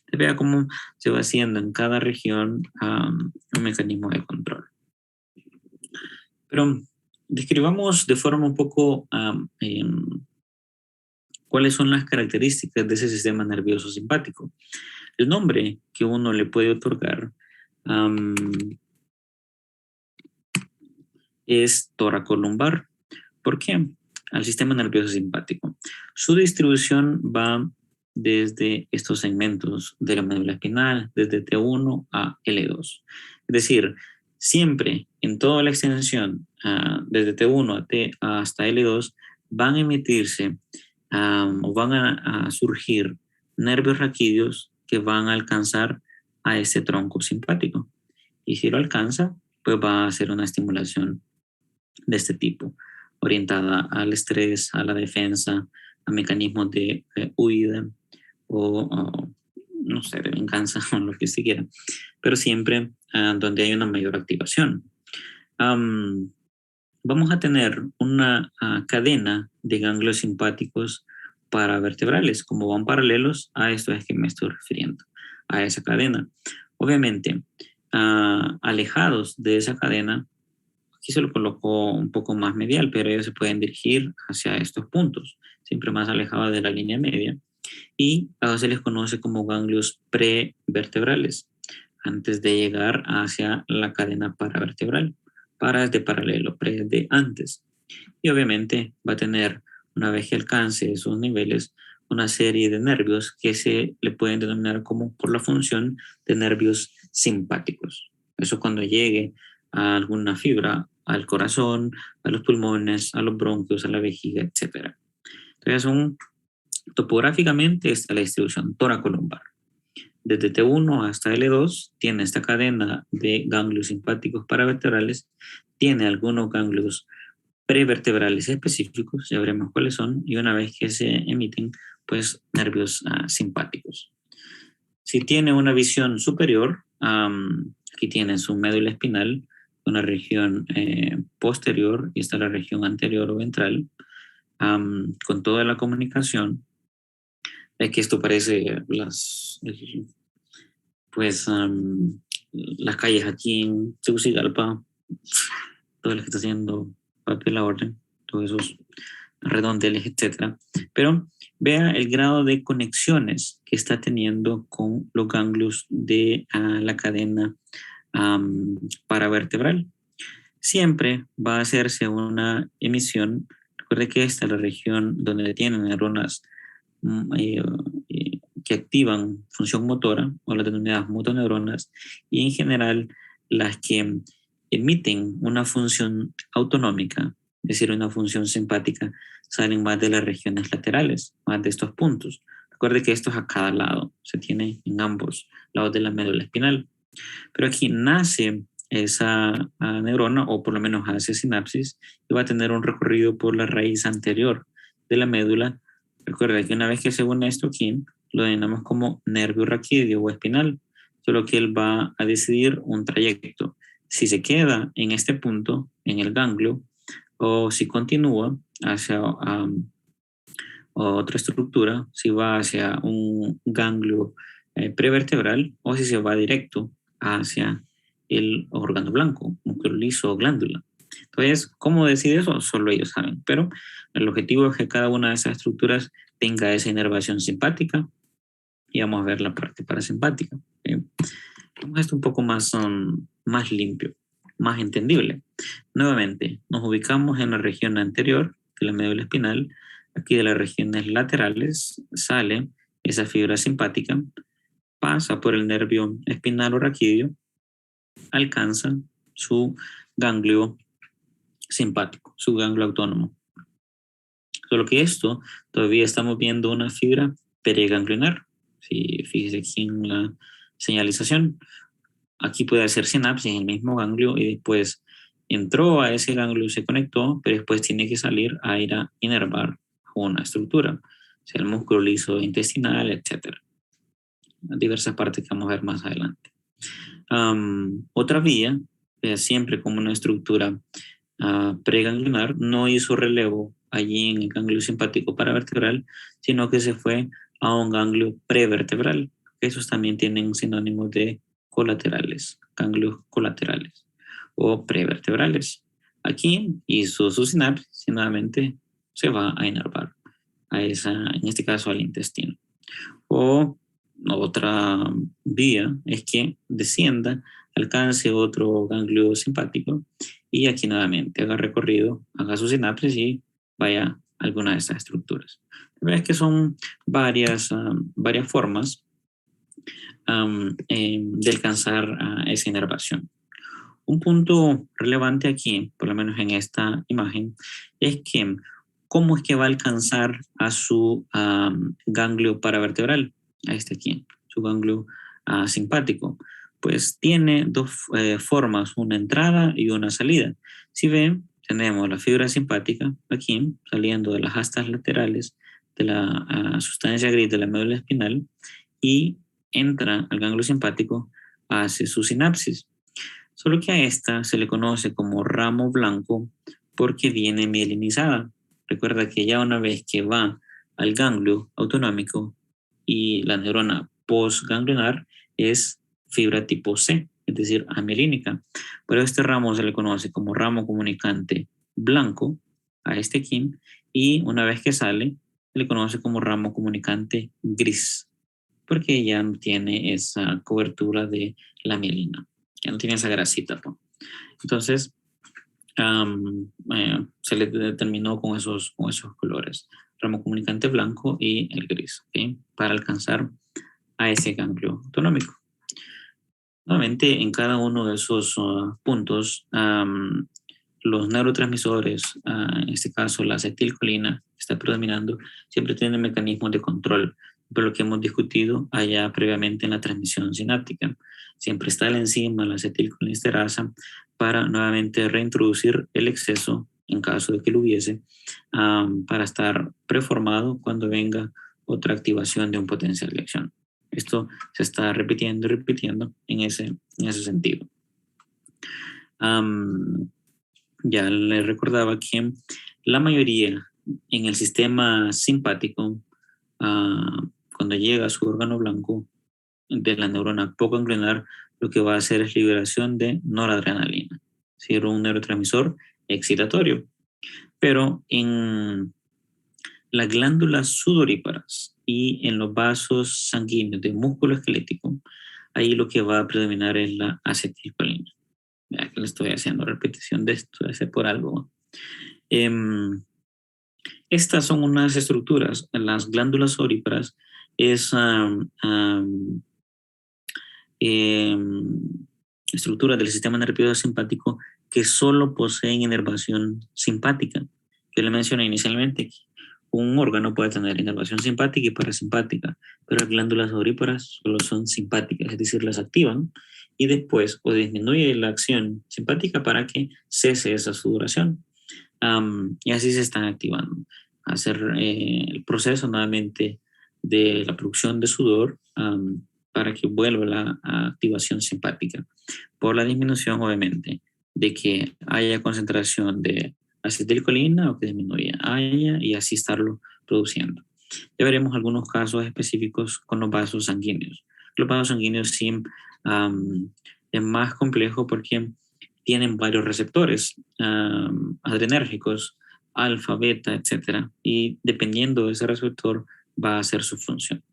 Te vea cómo se va haciendo en cada región un mecanismo de control. Pero describamos de forma un poco cuáles son las características de ese sistema nervioso simpático. El nombre que uno le puede otorgar es toracolumbar. ¿Por qué? Al sistema nervioso simpático. Su distribución va desde estos segmentos de la médula espinal, desde T1 a L2. Es decir, siempre en toda la extensión, desde T1 a T hasta L2, van a emitirse o van a surgir nervios raquídeos que van a alcanzar a ese tronco simpático. Y si lo alcanza, pues va a hacer una estimulación de este tipo, orientada al estrés, a la defensa, a mecanismos de huida o, no sé, de venganza o lo que se quiera, pero siempre donde hay una mayor activación. Vamos a tener una cadena de ganglios simpáticos paravertebrales, como van paralelos a esto es que me estoy refiriendo, a esa cadena. Obviamente, alejados de esa cadena, aquí se lo colocó un poco más medial, pero ellos se pueden dirigir hacia estos puntos, siempre más alejados de la línea media, y a se les conoce como ganglios prevertebrales, antes de llegar hacia la cadena paravertebral. Para es de paralelo, pre es de antes. Y obviamente va a tener, una vez que alcance esos niveles, una serie de nervios que se le pueden denominar como por la función de nervios simpáticos. Eso cuando llegue a alguna fibra, al corazón, a los pulmones, a los bronquios, a la vejiga, etc. Entonces, topográficamente está la distribución toracolumbar. Desde T1 hasta L2 tiene esta cadena de ganglios simpáticos paravertebrales, tiene algunos ganglios prevertebrales específicos, ya veremos cuáles son, y una vez que se emiten, pues nervios simpáticos. Si tiene una visión superior, aquí tiene su médula espinal, una región posterior, y está la región anterior o ventral, con toda la comunicación. Es que esto parece las calles aquí en Tegucigalpa, todo lo que está haciendo Papi La Orden, todos esos redondeles, etc. Pero vea el grado de conexiones que está teniendo con los ganglios de la cadena paravertebral. Siempre va a hacerse una emisión. Recuerde que esta es la región donde tienen neuronas que activan función motora o las denominadas motoneuronas, y en general las que emiten una función autonómica, es decir, una función simpática, salen más de las regiones laterales, más de estos puntos. Recuerde que esto es a cada lado, se tiene en ambos lados de la médula espinal. Pero aquí nace esa neurona, o por lo menos hace sinapsis, y va a tener un recorrido por la raíz anterior de la médula. Recuerda que una vez que se une esto aquí, lo denominamos como nervio raquídeo o espinal, solo que él va a decidir un trayecto. Si se queda en este punto, en el ganglio, o si continúa hacia otra estructura, si va hacia un ganglio prevertebral, o si se va directo hacia el órgano blanco, músculo liso o glándula. Entonces, ¿cómo decide eso? Solo ellos saben, pero el objetivo es que cada una de esas estructuras tenga esa inervación simpática, y vamos a ver la parte parasimpática. Vamos a esto un poco más limpio, más entendible. Nuevamente, nos ubicamos en la región anterior de la médula espinal. Aquí de las regiones laterales sale esa fibra simpática, pasa por el nervio espinal o raquídeo, alcanza su ganglio simpático, su ganglio autónomo. Solo que esto todavía estamos viendo una fibra periganglionar. Si fíjese aquí en la señalización, aquí puede hacer sinapsis en el mismo ganglio y después entró a ese ganglio y se conectó, pero después tiene que salir a ir a inervar una estructura, sea el músculo liso intestinal, etc. Diversas partes que vamos a ver más adelante. Otra vía, siempre como una estructura preganglionar, no hizo relevo allí en el ganglio simpático paravertebral, sino que se fue a un ganglio prevertebral. Esos también tienen sinónimos de colaterales, ganglios colaterales o prevertebrales. Aquí hizo su sinapsis y nuevamente se va a inervar en este caso al intestino. O otra vía es que descienda, alcance otro ganglio simpático y aquí nuevamente haga recorrido, haga su sinapsis y vaya a alguna de estas estructuras. La verdad es que son varias formas de alcanzar esa inervación. Un punto relevante aquí, por lo menos en esta imagen, es que cómo es que va a alcanzar a su ganglio paravertebral, a este aquí, su ganglio simpático. Pues tiene dos formas, una entrada y una salida. Si ven, tenemos la fibra simpática aquí, saliendo de las astas laterales de la sustancia gris de la médula espinal, y entra al ganglio simpático, hace su sinapsis. Solo que a esta se le conoce como ramo blanco porque viene mielinizada. Recuerda que ya una vez que va al ganglio autonómico y la neurona postganglionar es fibra tipo C, es decir, amielínica. Pero este ramo se le conoce como ramo comunicante blanco a este KIM, y una vez que sale se le conoce como ramo comunicante gris, porque ya no tiene esa cobertura de la mielina, ya no tiene esa grasita, ¿no? Entonces, se le determinó con esos colores, ramo comunicante blanco y el gris, ¿okay? Para alcanzar a ese ganglio autonómico. Nuevamente, en cada uno de esos puntos, los neurotransmisores, en este caso la acetilcolina, que está predominando, siempre tienen mecanismos de control, por lo que hemos discutido allá previamente en la transmisión sináptica. Siempre está la enzima, la acetilcolinesterasa, para nuevamente reintroducir el exceso, en caso de que lo hubiese, para estar preformado cuando venga otra activación de un potencial de acción. Esto se está repitiendo y repitiendo en ese sentido. Ya les recordaba que la mayoría en el sistema simpático, cuando llega a su órgano blanco de la neurona postganglionar, lo que va a hacer es liberación de noradrenalina, es decir, un neurotransmisor excitatorio. Pero en las glándulas sudoríparas y en los vasos sanguíneos del músculo esquelético, ahí lo que va a predominar es la acetilcolina. Ya que le estoy haciendo repetición de esto, debe ser por algo. Estas son unas estructuras, las glándulas sudoríparas es estructuras del sistema nervioso simpático que solo poseen inervación simpática. Yo le mencioné inicialmente que un órgano puede tener inervación simpática y parasimpática, pero las glándulas sudoríparas solo son simpáticas, es decir, las activan y después o disminuye la acción simpática para que cese esa sudoración. Y así se están activando. Hacer el proceso nuevamente de la producción de sudor para que vuelva la activación simpática. Por la disminución, obviamente, de que haya concentración de acetilcolina o que disminuya, haya y así estarlo produciendo. Ya veremos algunos casos específicos con los vasos sanguíneos. Los vasos sanguíneos sí es más complejo porque tienen varios receptores adrenérgicos, alfa, beta, etcétera, y dependiendo de ese receptor va a hacer su función.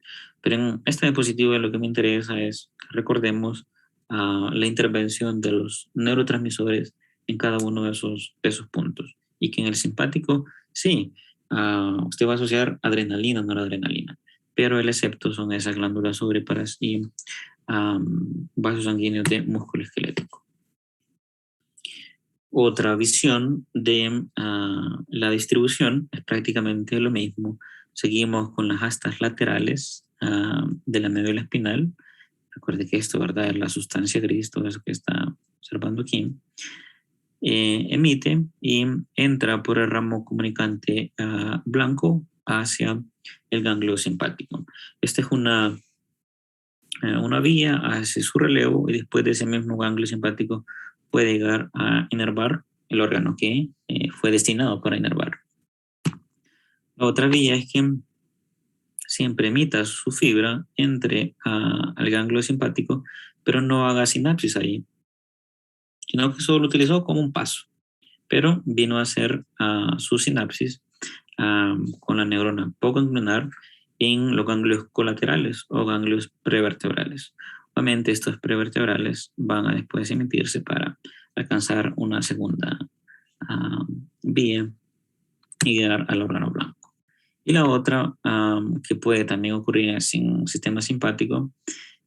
Pero en este dispositivo lo que me interesa es, recordemos, la intervención de los neurotransmisores en cada uno de esos puntos. Y que en el simpático, sí, usted va a asociar adrenalina, noradrenalina, pero el excepto son esas glándulas sudoríparas y vasos sanguíneos de músculo esquelético. Otra visión de la distribución es prácticamente lo mismo. Seguimos con las astas laterales de la médula espinal. Recuerde que esto, ¿verdad?, es la sustancia gris, todo eso que está observando aquí. Emite y entra por el ramo comunicante blanco hacia el ganglio simpático. Esta es una vía, hace su relevo y después de ese mismo ganglio simpático puede llegar a inervar el órgano que fue destinado para inervar. La otra vía es que siempre emita su fibra, entre al ganglio simpático, pero no haga sinapsis ahí, sino que solo lo utilizó como un paso, pero vino a hacer su sinapsis con la neurona poco ganglionar en los ganglios colaterales o ganglios prevertebrales. Obviamente estos prevertebrales van a después emitirse para alcanzar una segunda vía y llegar al órgano blanco. Y la otra que puede también ocurrir en sistema simpático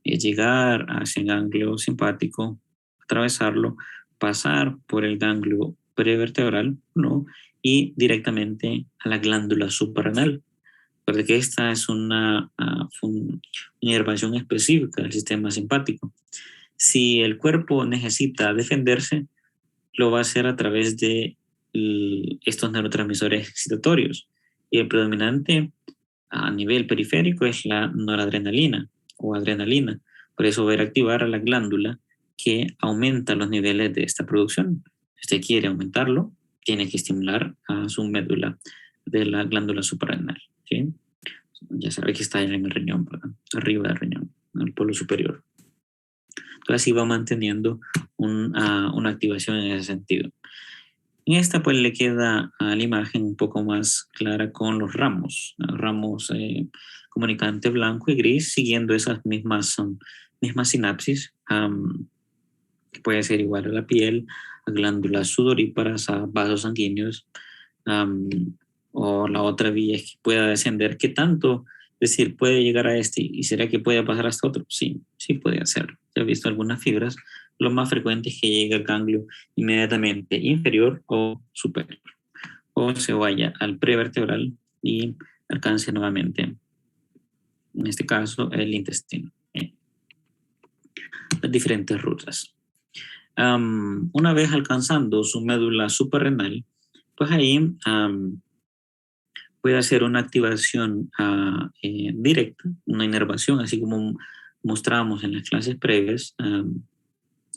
es llegar hacia el ganglio simpático, atravesarlo, pasar por el ganglio prevertebral, ¿no?, y directamente a la glándula suprarrenal, porque esta es una inervación específica del sistema simpático. Si el cuerpo necesita defenderse, lo va a hacer a través de estos neurotransmisores excitatorios. Y el predominante a nivel periférico es la noradrenalina o adrenalina. Por eso va a activar a la glándula que aumenta los niveles de esta producción. Si usted quiere aumentarlo, tiene que estimular a su médula de la glándula suprarrenal. ¿Sí? Ya sabe que está en el riñón, ¿verdad?, arriba del riñón, en el polo superior. Entonces así va manteniendo una activación en ese sentido. En esta pues le queda a la imagen un poco más clara con los ramos comunicante blanco y gris, siguiendo esas mismas sinapsis, que puede ser igual a la piel, a glándulas sudoríparas, a vasos sanguíneos, o la otra vía es que pueda descender. ¿Qué tanto? Es decir, puede llegar a este y será que puede pasar hasta otro. Sí, sí puede hacerlo. Ya he visto algunas fibras. Lo más frecuente es que llegue al ganglio inmediatamente inferior o superior, o se vaya al prevertebral y alcance nuevamente, en este caso, el intestino. Las diferentes rutas. Una vez alcanzando su médula suprarrenal, pues ahí puede hacer una activación directa, una inervación, así como mostrábamos en las clases previas,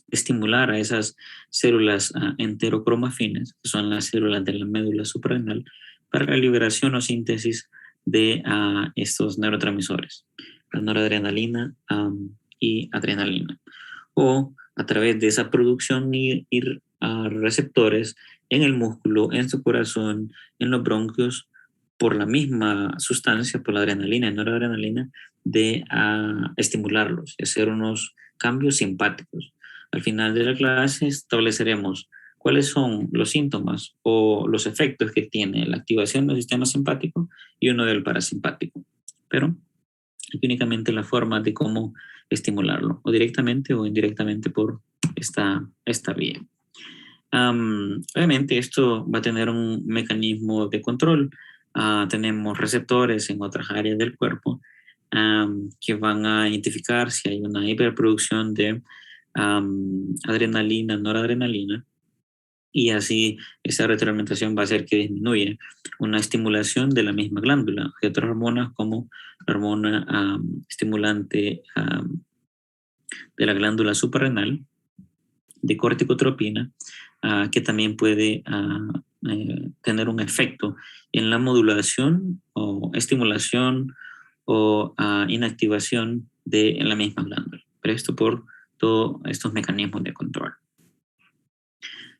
estimular a esas células enterocromafines, que son las células de la médula suprarrenal, para la liberación o síntesis de estos neurotransmisores, la noradrenalina y adrenalina. O a través de esa producción ir a receptores en el músculo, en su corazón, en los bronquios, por la misma sustancia, por la adrenalina y noradrenalina, de estimularlos y hacer unos cambios simpáticos. Al final de la clase estableceremos cuáles son los síntomas o los efectos que tiene la activación del sistema simpático y uno del parasimpático. Pero únicamente la forma de cómo estimularlo, o directamente o indirectamente por esta vía. Obviamente esto va a tener un mecanismo de control. Tenemos receptores en otras áreas del cuerpo que van a identificar si hay una hiperproducción de adrenalina, noradrenalina, y así esa retroalimentación va a hacer que disminuya una estimulación de la misma glándula. Hay otras hormonas como la hormona estimulante de la glándula suprarrenal, de corticotropina, que también puede tener un efecto en la modulación o estimulación o inactivación de la misma glándula. Pero esto por todos estos mecanismos de control.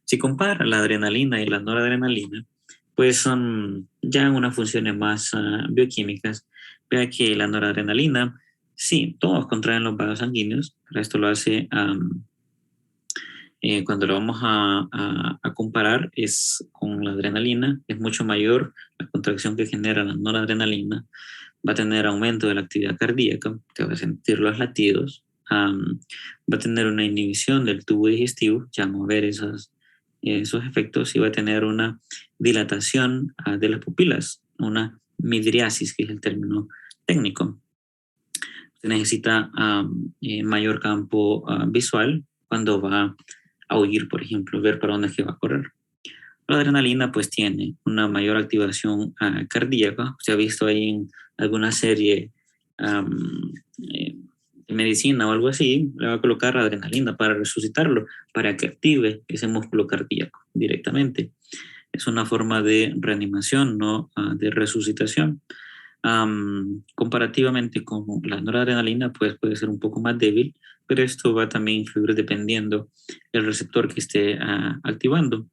Si compara la adrenalina y la noradrenalina, pues son ya unas funciones más bioquímicas. Vea que la noradrenalina, sí, todos contraen los vasos sanguíneos, pero esto lo hace cuando lo vamos a comparar es con la adrenalina, es mucho mayor la contracción que genera la noradrenalina, va a tener aumento de la actividad cardíaca, te va a sentir los latidos, va a tener una inhibición del tubo digestivo, ya vamos a ver esos efectos, y va a tener una dilatación de las pupilas, una midriasis, que es el término técnico. Se necesita mayor campo visual cuando va a huir, por ejemplo, ver para dónde es que va a correr. La adrenalina pues tiene una mayor activación cardíaca. Se ha visto ahí en alguna serie de medicina o algo así, le va a colocar adrenalina para resucitarlo, para que active ese músculo cardíaco directamente. Es una forma de reanimación, no de resucitación. Comparativamente con la noradrenalina, pues puede ser un poco más débil, pero esto va también a influir dependiendo del receptor que esté activando.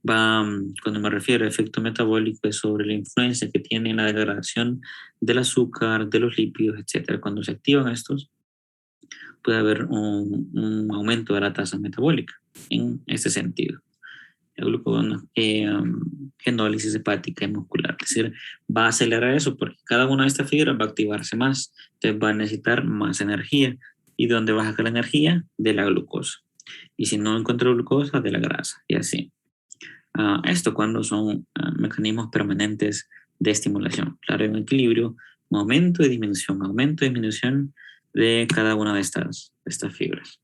Cuando me refiero a efecto metabólico, es sobre la influencia que tiene en la degradación del azúcar, de los lípidos, etc. Cuando se activan estos, puede haber un aumento de la tasa metabólica en ese sentido. La genólisis hepática y muscular. Es decir, va a acelerar eso porque cada una de estas fibras va a activarse más, entonces va a necesitar más energía. ¿Y de dónde va a sacar la energía? De la glucosa. Y si no encuentra glucosa, de la grasa, y así. Esto cuando son mecanismos permanentes de estimulación. Claro, hay un equilibrio, un aumento y disminución de cada una de estas fibras.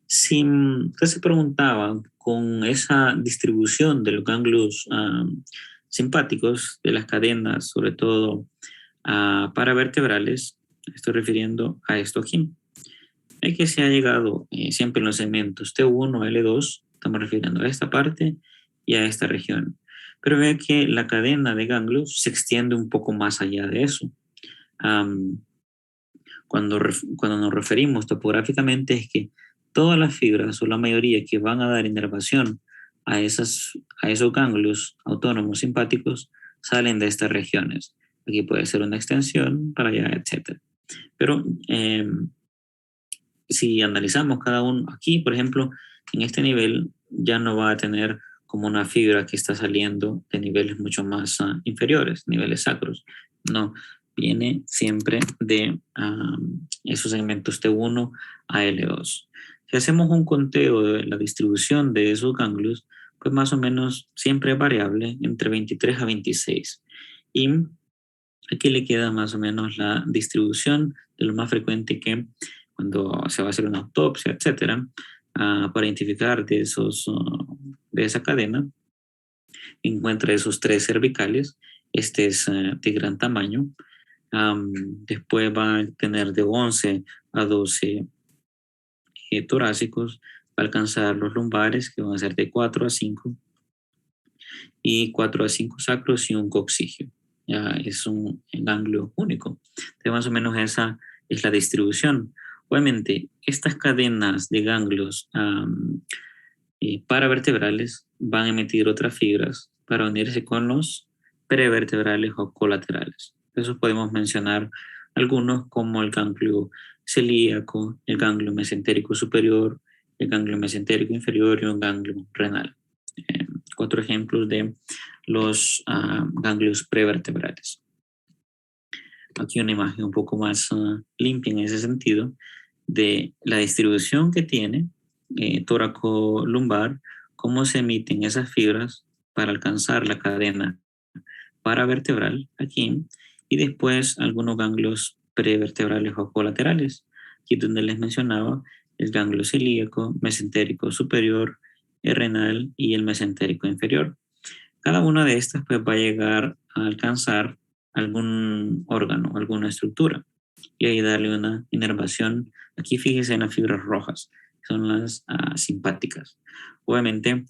Si usted se preguntaba con esa distribución de los ganglios simpáticos, de las cadenas, sobre todo paravertebrales, estoy refiriendo a esto aquí. Es que se ha llegado siempre en los segmentos T1, L2, estamos refiriendo a esta parte y a esta región. Pero ve que la cadena de ganglios se extiende un poco más allá de eso. Cuando nos referimos topográficamente es que todas las fibras o la mayoría que van a dar inervación a esos ganglios autónomos simpáticos salen de estas regiones. Aquí puede ser una extensión para allá, etc. Pero si analizamos cada uno aquí, por ejemplo, en este nivel ya no va a tener como una fibra que está saliendo de niveles mucho más inferiores, niveles sacros. No, viene siempre de esos segmentos T1 a L2. Si hacemos un conteo de la distribución de esos ganglios, pues más o menos siempre es variable entre 23 a 26. Y aquí le queda más o menos la distribución de lo más frecuente que cuando se va a hacer una autopsia, etcétera, para identificar de esa cadena, encuentra esos 3 cervicales. Este es de gran tamaño. Después va a tener de 11 a 12 torácicos, va a alcanzar los lumbares, que van a ser de 4 a 5, y 4 a 5 sacros y un coccigio. Ya es un ganglio único. Entonces, más o menos esa es la distribución. Obviamente, estas cadenas de ganglios paravertebrales van a emitir otras fibras para unirse con los prevertebrales o colaterales. Esos podemos mencionar algunos como el ganglio celíaco, el ganglio mesentérico superior, el ganglio mesentérico inferior y un ganglio renal. 4 ejemplos de los ganglios prevertebrales. Aquí una imagen un poco más limpia en ese sentido de la distribución que tiene tóraco-lumbar, cómo se emiten esas fibras para alcanzar la cadena paravertebral aquí, y después algunos ganglios prevertebrales o colaterales, aquí donde les mencionaba el ganglio celíaco, mesentérico superior, el renal y el mesentérico inferior. Cada una de estas pues va a llegar a alcanzar algún órgano, alguna estructura, y ahí darle una inervación. Aquí fíjese en las fibras rojas, son las simpáticas. Obviamente,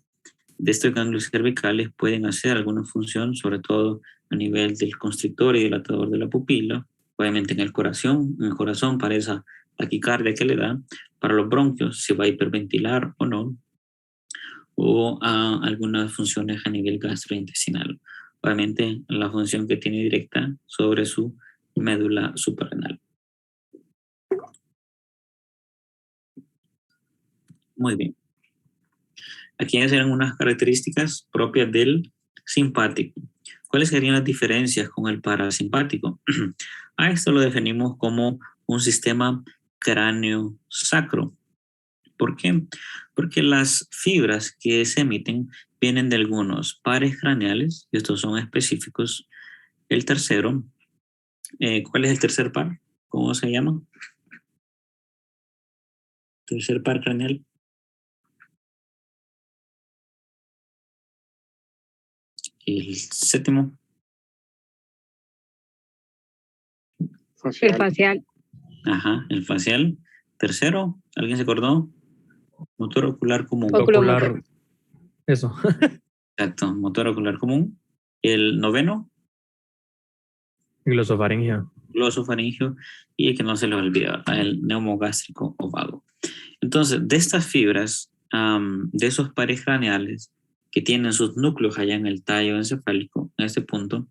de estos ganglios cervicales pueden hacer alguna función, sobre todo a nivel del constrictor y dilatador de la pupila, obviamente en el corazón para esa taquicardia que le da, para los bronquios, si va a hiperventilar o no, o algunas funciones a nivel gastrointestinal. Obviamente la función que tiene directa sobre su médula suprarrenal. Muy bien. Aquí serán unas características propias del simpático. ¿Cuáles serían las diferencias con el parasimpático? A esto lo definimos como un sistema cráneo-sacro. ¿Por qué? Porque las fibras que se emiten vienen de algunos pares craneales, y estos son específicos. El tercero, ¿cuál es el tercer par? ¿Cómo se llama? Tercer par craneal. El séptimo. El facial. Ajá, el facial. Tercero, ¿alguien se acordó? Motor ocular común. Ocular. Eso. Exacto, motor ocular común. El noveno. Glosofaringia. Glosofaringio. Y el que no se les olvida, el neumogástrico o vago. Entonces, de estas fibras, de esos pares craneales que tienen sus núcleos allá en el tallo encefálico, en este punto,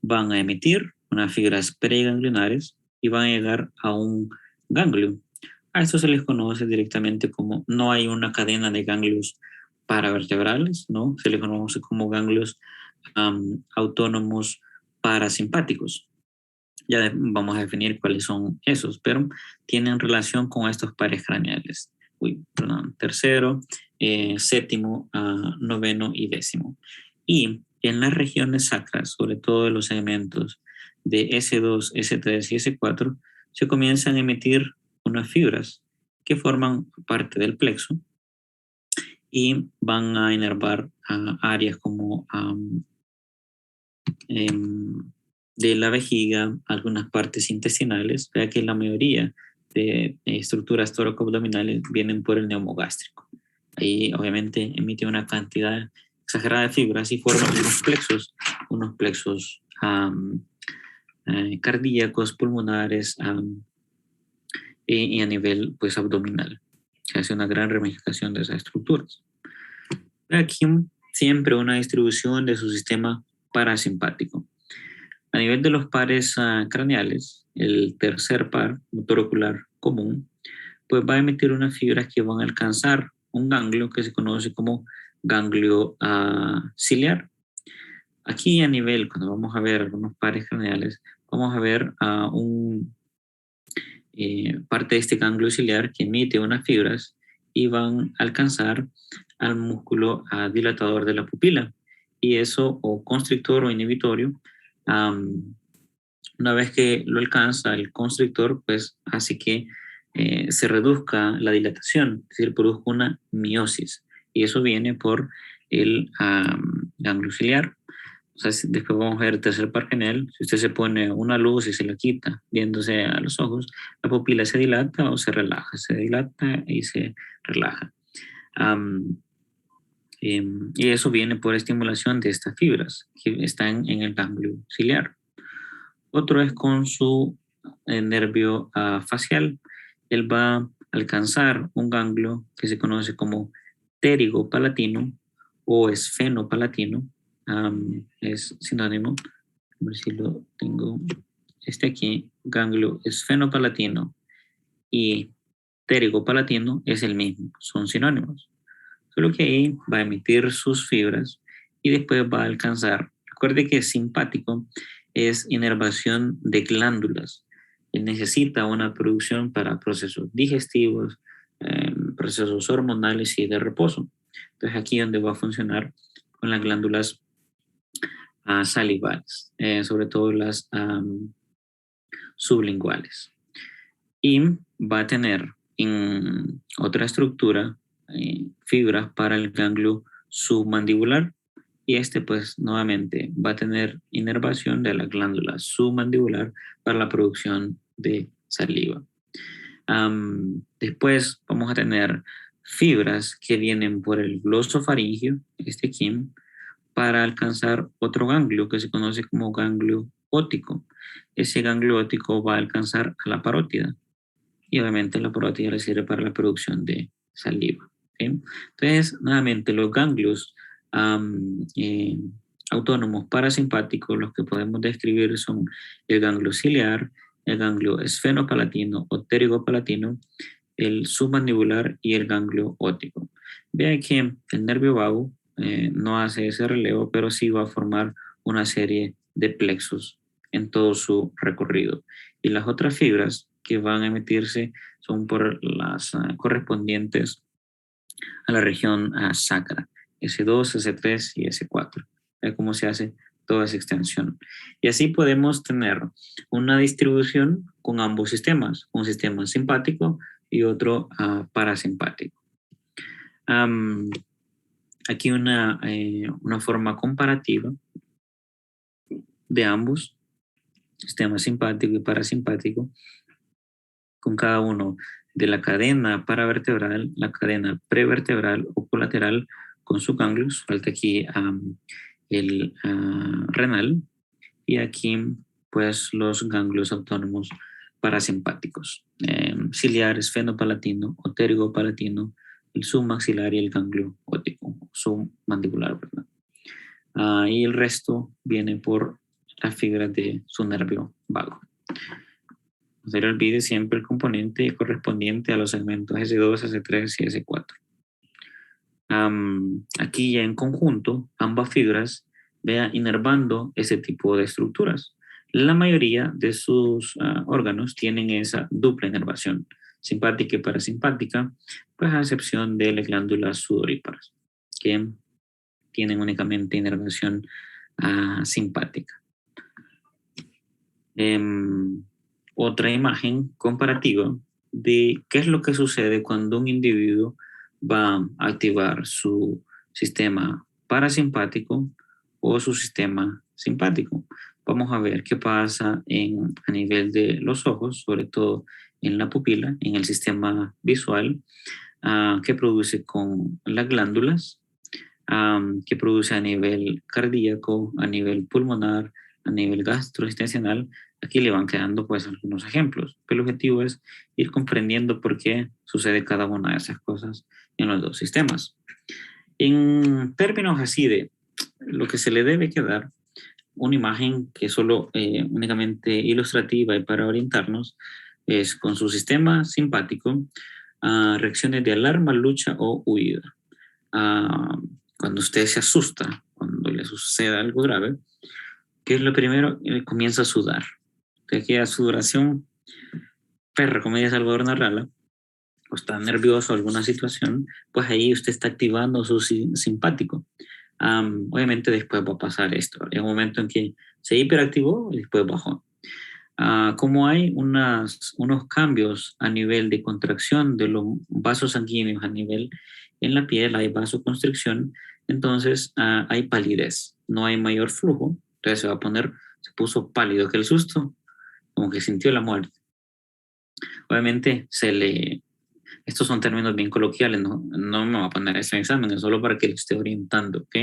van a emitir unas fibras preganglionares y van a llegar a un ganglio. A esto se les conoce directamente como, no hay una cadena de ganglios paravertebrales, ¿no? Se les conoce como ganglios autónomos parasimpáticos. Ya vamos a definir cuáles son esos, pero tienen relación con estos pares craneales. Tercero, séptimo, noveno y décimo. Y en las regiones sacras, sobre todo en los segmentos de S2, S3 y S4, se comienzan a emitir unas fibras que forman parte del plexo y van a inervar áreas como de la vejiga, algunas partes intestinales, vea que la mayoría de estructuras toracoabdominales vienen por el neumogástrico. Ahí obviamente emite una cantidad exagerada de fibras y forman unos plexos cardíacos, pulmonares y a nivel pues abdominal. Se hace una gran ramificación de esas estructuras. Aquí siempre una distribución de su sistema parasimpático. A nivel de los pares craneales, el tercer par, motor ocular común, pues va a emitir unas fibras que van a alcanzar un ganglio que se conoce como ganglio ciliar. Aquí a nivel, cuando vamos a ver algunos pares craneales, vamos a ver parte de este ganglio ciliar que emite unas fibras y van a alcanzar al músculo dilatador de la pupila. Y eso, o constrictor o inhibitorio, una vez que lo alcanza el constrictor, pues hace que se reduzca la dilatación, es decir, produzca una miosis. Y eso viene por el ganglio ciliar. O sea, después vamos a ver el tercer par craneal. Si usted se pone una luz y se la quita viéndose a los ojos, la pupila se dilata o se relaja, se dilata y se relaja. Y eso viene por estimulación de estas fibras que están en el ganglio ciliar. Otro es con su nervio facial. Él va a alcanzar un ganglio que se conoce como pterigopalatino o esfenopalatino, es sinónimo. A ver si lo tengo. Este aquí, ganglio esfenopalatino y pterigopalatino es el mismo, son sinónimos. Solo que ahí va a emitir sus fibras y después va a alcanzar. Recuerde que simpático es inervación de glándulas. Él necesita una producción para procesos digestivos, procesos hormonales y de reposo. Entonces aquí es donde va a funcionar con las glándulas salivales, sobre todo las sublinguales. Y va a tener en otra estructura fibras para el ganglio submandibular, y este pues nuevamente va a tener inervación de la glándula submandibular para la producción de saliva. Después vamos a tener fibras que vienen por el glosofaringio, este aquí, para alcanzar otro ganglio que se conoce como ganglio óptico. Ese ganglio óptico va a alcanzar a la parótida, y obviamente la parótida le sirve para la producción de saliva. ¿Sí? Entonces, nuevamente, los ganglios autónomos parasimpáticos, los que podemos describir son el ganglio ciliar, el ganglio esfenopalatino o pterigopalatino, el submandibular y el ganglio óptico. Vean que el nervio vago no hace ese relevo, pero sí va a formar una serie de plexos en todo su recorrido. Y las otras fibras que van a emitirse son por las correspondientes a la región sacra, S2, S3 y S4. ¿Ve cómo se hace toda esa extensión? Y así podemos tener una distribución con ambos sistemas, un sistema simpático y otro parasimpático. Aquí una forma comparativa de ambos, sistema simpático y parasimpático, con cada uno de la cadena paravertebral, la cadena prevertebral o colateral con sus ganglios. Falta aquí el renal, y aquí pues los ganglios autónomos parasimpáticos, ciliar, esfenopalatino o pterigopalatino, el submaxilar y el ganglio óptico, submandibular, ¿verdad? Y el resto viene por las fibras de su nervio vago. No se le olvide siempre el componente correspondiente a los segmentos S2, S3 y S4. Aquí ya en conjunto, ambas fibras vean inervando ese tipo de estructuras. La mayoría de sus órganos tienen esa dupla inervación, simpática y parasimpática, pues a excepción de las glándulas sudoríparas, que tienen únicamente inervación simpática. Otra imagen comparativa de qué es lo que sucede cuando un individuo va a activar su sistema parasimpático o su sistema simpático. Vamos a ver qué pasa a nivel de los ojos, sobre todo en la pupila, en el sistema visual, que produce con las glándulas, que produce a nivel cardíaco, a nivel pulmonar, a nivel gastrointestinal. Aquí le van quedando pues algunos ejemplos, pero el objetivo es ir comprendiendo por qué sucede cada una de esas cosas en los dos sistemas. En términos así de lo que se le debe quedar, una imagen que solo únicamente ilustrativa y para orientarnos es con su sistema simpático, reacciones de alarma, lucha o huida. Cuando usted se asusta, cuando le sucede algo grave, ¿qué es lo primero? Comienza a sudar. Usted queda sudoración, perra, como dice Salvador Narrala, o está nervioso alguna situación, pues ahí usted está activando su simpático. Obviamente después va a pasar esto. Hay un momento en que se hiperactivó y después bajó. Como hay unos cambios a nivel de contracción de los vasos sanguíneos a nivel en la piel, hay vasoconstricción, entonces hay palidez, no hay mayor flujo, entonces se puso pálido, que el susto, como que sintió la muerte. Obviamente estos son términos bien coloquiales, no me voy a poner este examen, es solo para que lo esté orientando, ¿ok?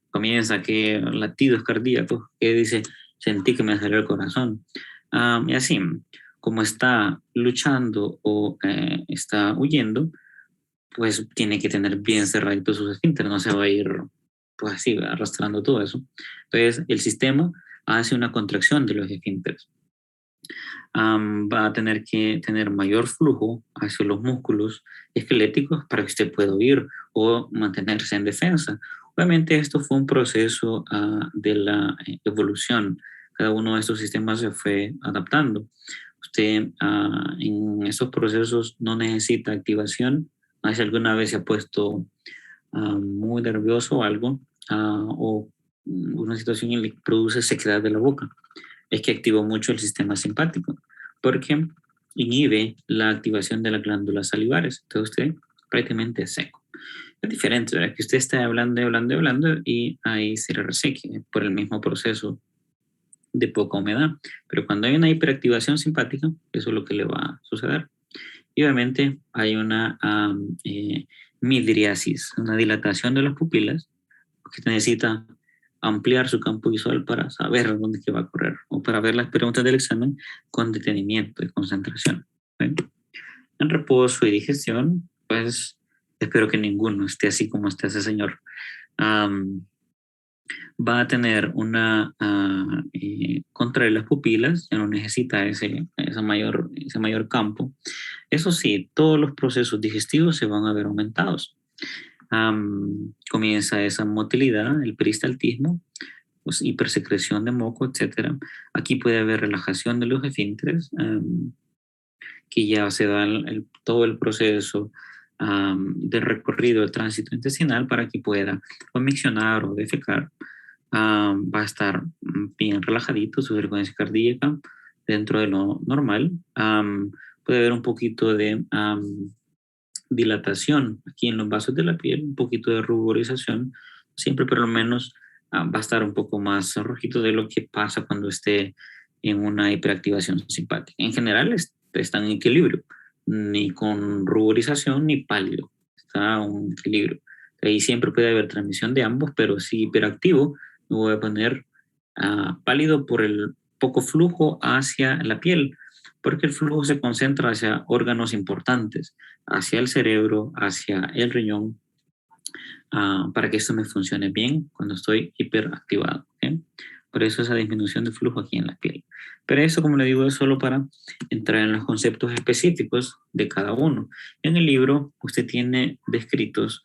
Comienza que latidos cardíacos, que dice, sentí que me salió el corazón. Y así, como está luchando o está huyendo, pues tiene que tener bien cerradito sus esfínteres, no se va a ir pues así, arrastrando todo eso. Entonces, el sistema hace una contracción de los esfínteres. Va a tener que tener mayor flujo hacia los músculos esqueléticos para que usted pueda huir o mantenerse en defensa. Obviamente esto fue un proceso de la evolución. Cada uno de estos sistemas se fue adaptando. Usted en esos procesos no necesita activación. No sé si alguna vez se ha puesto muy nervioso o algo, o una situación en la que produce sequedad de la boca. Es que activó mucho el sistema simpático, porque inhibe la activación de las glándulas salivares. Entonces usted prácticamente es seco. Es diferente, ¿verdad? Que usted esté hablando y ahí se reseque por el mismo proceso de poca humedad. Pero cuando hay una hiperactivación simpática, eso es lo que le va a suceder. Y obviamente hay una midriasis, una dilatación de las pupilas, que necesita ampliar su campo visual para saber dónde es que va a correr o para ver las preguntas del examen con detenimiento y concentración. ¿Sí? En reposo y digestión, pues espero que ninguno esté así como está ese señor. Va a tener una contraer las pupilas, ya no necesita ese mayor campo. Eso sí, todos los procesos digestivos se van a ver aumentados. Comienza esa motilidad, el peristaltismo, pues, hipersecreción de moco, etc. Aquí puede haber relajación de los esfínteres, que ya se da todo el proceso de recorrido del tránsito intestinal para que pueda o miccionar o defecar. Va a estar bien relajadito, su frecuencia cardíaca dentro de lo normal. Puede haber un poquito de dilatación aquí en los vasos de la piel, un poquito de ruborización, siempre por lo menos va a estar un poco más rojito de lo que pasa cuando esté en una hiperactivación simpática. En general está en equilibrio, ni con ruborización ni pálido, está un equilibrio. Ahí siempre puede haber transmisión de ambos, pero si hiperactivo, me voy a poner pálido por el poco flujo hacia la piel, porque el flujo se concentra hacia órganos importantes, hacia el cerebro, hacia el riñón, para que esto me funcione bien cuando estoy hiperactivado. ¿Okay? Por eso esa disminución de flujo aquí en la piel. Pero eso, como le digo, es solo para entrar en los conceptos específicos de cada uno. En el libro usted tiene descritos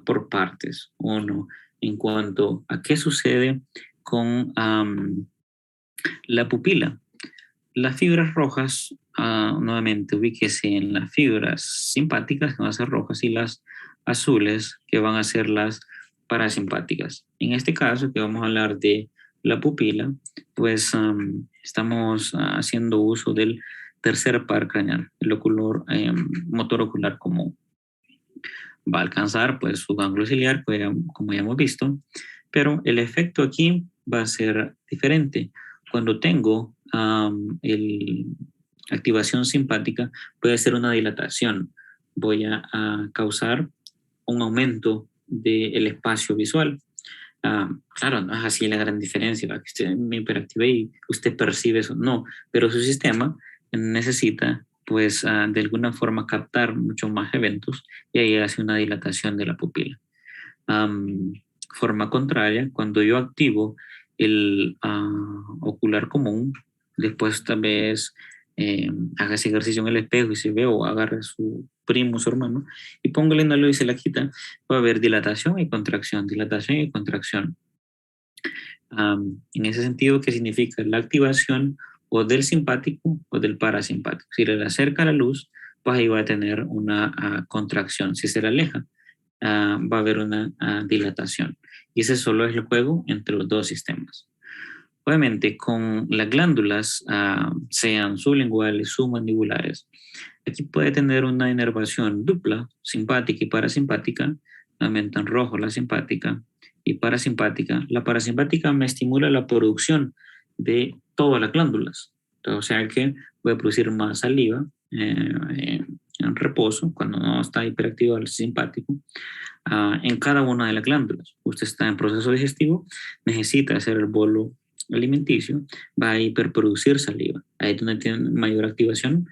por partes. Uno, en cuanto a qué sucede con la pupila. Las fibras rojas, nuevamente, ubíquese en las fibras simpáticas, que van a ser rojas, y las azules, que van a ser las parasimpáticas. En este caso, que vamos a hablar de la pupila, pues estamos haciendo uso del tercer par craneal, el motor ocular común. Va a alcanzar pues su ganglio ciliar, como ya hemos visto, pero el efecto aquí va a ser diferente. Cuando tengo activación simpática, puede ser una dilatación. Voy a causar un aumento del espacio visual. Claro, no es así la gran diferencia, que usted me hiperactive y usted percibe eso. No, pero su sistema necesita pues de alguna forma captar mucho más eventos y ahí hace una dilatación de la pupila. Forma contraria, cuando yo activo el ocular común, después tal vez haga ese ejercicio en el espejo y se ve, o agarre a su primo, su hermano, y póngale una luz y se la quita, va a haber dilatación y contracción, dilatación y contracción. En ese sentido, ¿qué significa? La activación o del simpático o del parasimpático. Si le acerca la luz, pues ahí va a tener una contracción. Si se le aleja, va a haber una dilatación. Y ese solo es el juego entre los dos sistemas. Obviamente, con las glándulas, sean sublinguales, submandibulares, aquí puede tener una inervación dupla, simpática y parasimpática. Nuevamente en rojo la simpática y parasimpática. La parasimpática me estimula la producción de todas las glándulas. O sea que voy a producir más saliva en reposo, cuando no está hiperactivo el simpático, en cada una de las glándulas. Usted está en proceso digestivo, necesita hacer el bolo alimenticio, va a hiperproducir saliva. Ahí es donde tiene mayor activación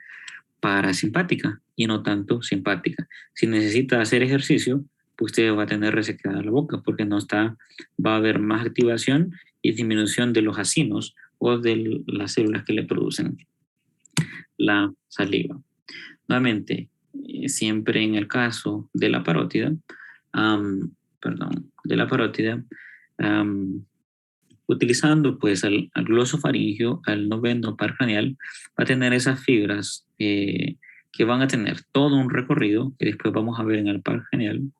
parasimpática y no tanto simpática. Si necesita hacer ejercicio, pues usted va a tener resecada la boca porque va a haber más activación y disminución de los acinos o de las células que le producen la saliva. Nuevamente, siempre en el caso de la parótida, utilizando pues al glosofaringio, al noveno par craneal, va a tener esas fibras que van a tener todo un recorrido que después vamos a ver en el par craneal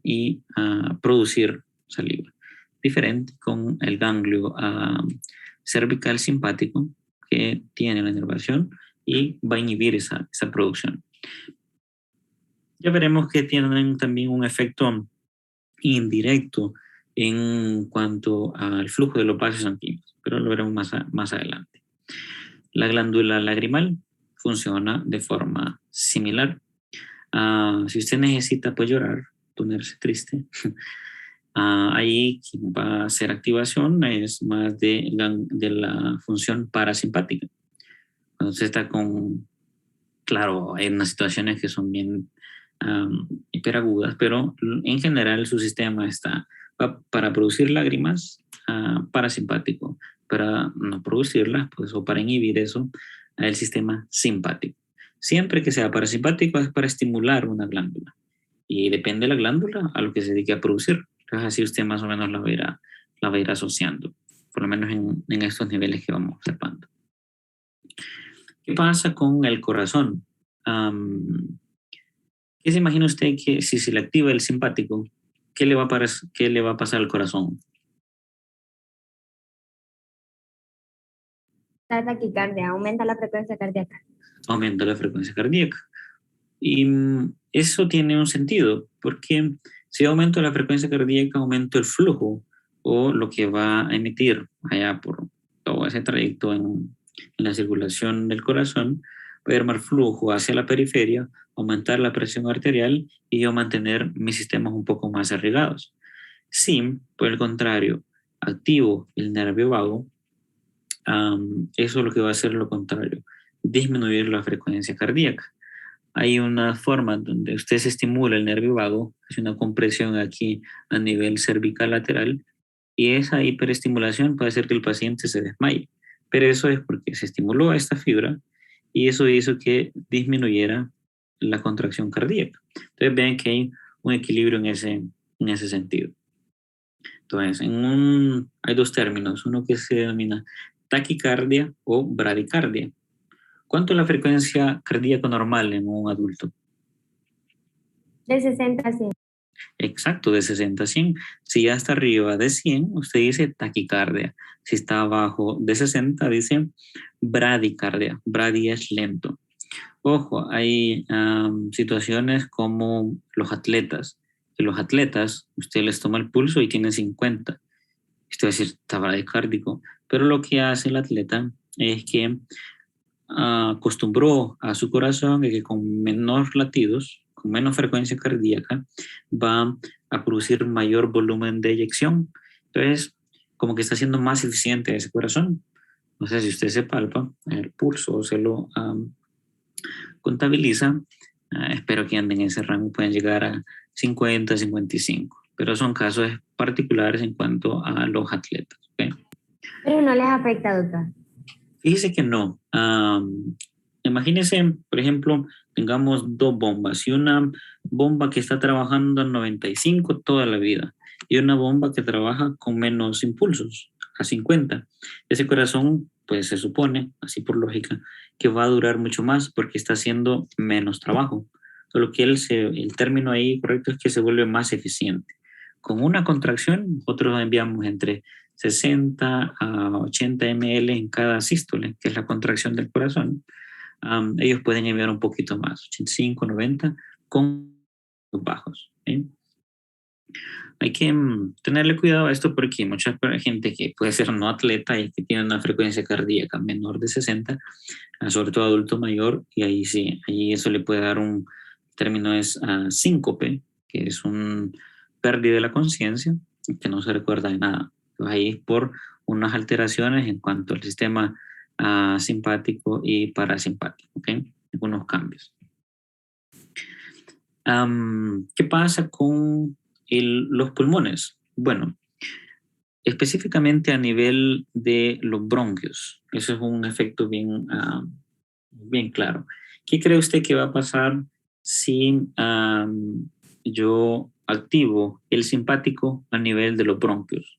y producir saliva. Diferente con el ganglio cervical simpático que tiene la inervación y va a inhibir esa producción. Ya veremos que tienen también un efecto indirecto en cuanto al flujo de los vasos sanguíneos, pero lo veremos más adelante. La glándula lagrimal funciona de forma similar. Si usted necesita pues llorar, ponerse triste, ahí quien va a hacer activación es más de la función parasimpática. Cuando usted está claro, hay unas situaciones que son bien hiperagudas, pero en general su sistema está para producir lágrimas parasimpático, para no producirlas, pues, o para inhibir eso, el sistema simpático. Siempre que sea parasimpático es para estimular una glándula y depende de la glándula a lo que se dedique a producir. Entonces así usted más o menos la va a ir asociando, por lo menos en estos niveles que vamos observando. ¿Qué pasa con el corazón? ¿Qué se imagina usted que si se le activa el simpático, qué le va a pasar al corazón? La taquicardia, aumenta la frecuencia cardíaca. Aumenta la frecuencia cardíaca. Y eso tiene un sentido, porque si aumento la frecuencia cardíaca, aumento el flujo o lo que va a emitir allá por todo ese trayecto en la circulación del corazón, va a haber más flujo hacia la periferia, aumentar la presión arterial y yo mantener mis sistemas un poco más irrigados. Si, por el contrario, activo el nervio vago, eso es lo que va a hacer lo contrario, disminuir la frecuencia cardíaca. Hay una forma donde usted se estimula el nervio vago, es una compresión aquí a nivel cervical lateral, y esa hiperestimulación puede hacer que el paciente se desmaye. Pero eso es porque se estimuló a esta fibra y eso hizo que disminuyera la contracción cardíaca. Entonces vean que hay un equilibrio en ese sentido. Entonces, hay dos términos, uno que se denomina taquicardia o bradicardia. ¿Cuánto es la frecuencia cardíaca normal en un adulto? De 60 a 100. Exacto, de 60 a 100. Si ya está arriba de 100, usted dice taquicardia. Si está abajo de 60, dice bradicardia. Bradi es lento. Ojo, hay situaciones como los atletas. Que los atletas, usted les toma el pulso y tiene 50. Usted va a decir, está bradicárdico. Pero lo que hace el atleta es que acostumbró a su corazón que con menos latidos, con menos frecuencia cardíaca, va a producir mayor volumen de eyección. Entonces, como que está siendo más eficiente ese corazón. O sea, si usted se palpa el pulso o se lo contabiliza, espero que anden en ese rango, pueden llegar a 50, 55. Pero son casos particulares en cuanto a los atletas. ¿Okay? Pero no les afecta, doctor. Fíjese que no. Imagínese, por ejemplo, tengamos dos bombas y una bomba que está trabajando a 95 toda la vida y una bomba que trabaja con menos impulsos, a 50. Ese corazón, pues se supone, así por lógica, que va a durar mucho más porque está haciendo menos trabajo. Solo que el término ahí correcto es que se vuelve más eficiente. Con una contracción, nosotros enviamos entre 60 a 80 ml en cada sístole, que es la contracción del corazón. Ellos pueden enviar un poquito más, 85, 90, con bajos. ¿Sí? Hay que tenerle cuidado a esto porque hay mucha gente que puede ser no atleta y que tiene una frecuencia cardíaca menor de 60, sobre todo adulto mayor, y ahí sí, ahí eso le puede dar un término es síncope, que es un pérdida de la conciencia, que no se recuerda de nada. Entonces, ahí por unas alteraciones en cuanto al sistema simpático y parasimpático, ¿okay? Algunos cambios. ¿Qué pasa con los pulmones? Bueno, específicamente a nivel de los bronquios. Eso es un efecto bien claro. ¿Qué cree usted que va a pasar si yo activo el simpático a nivel de los bronquios?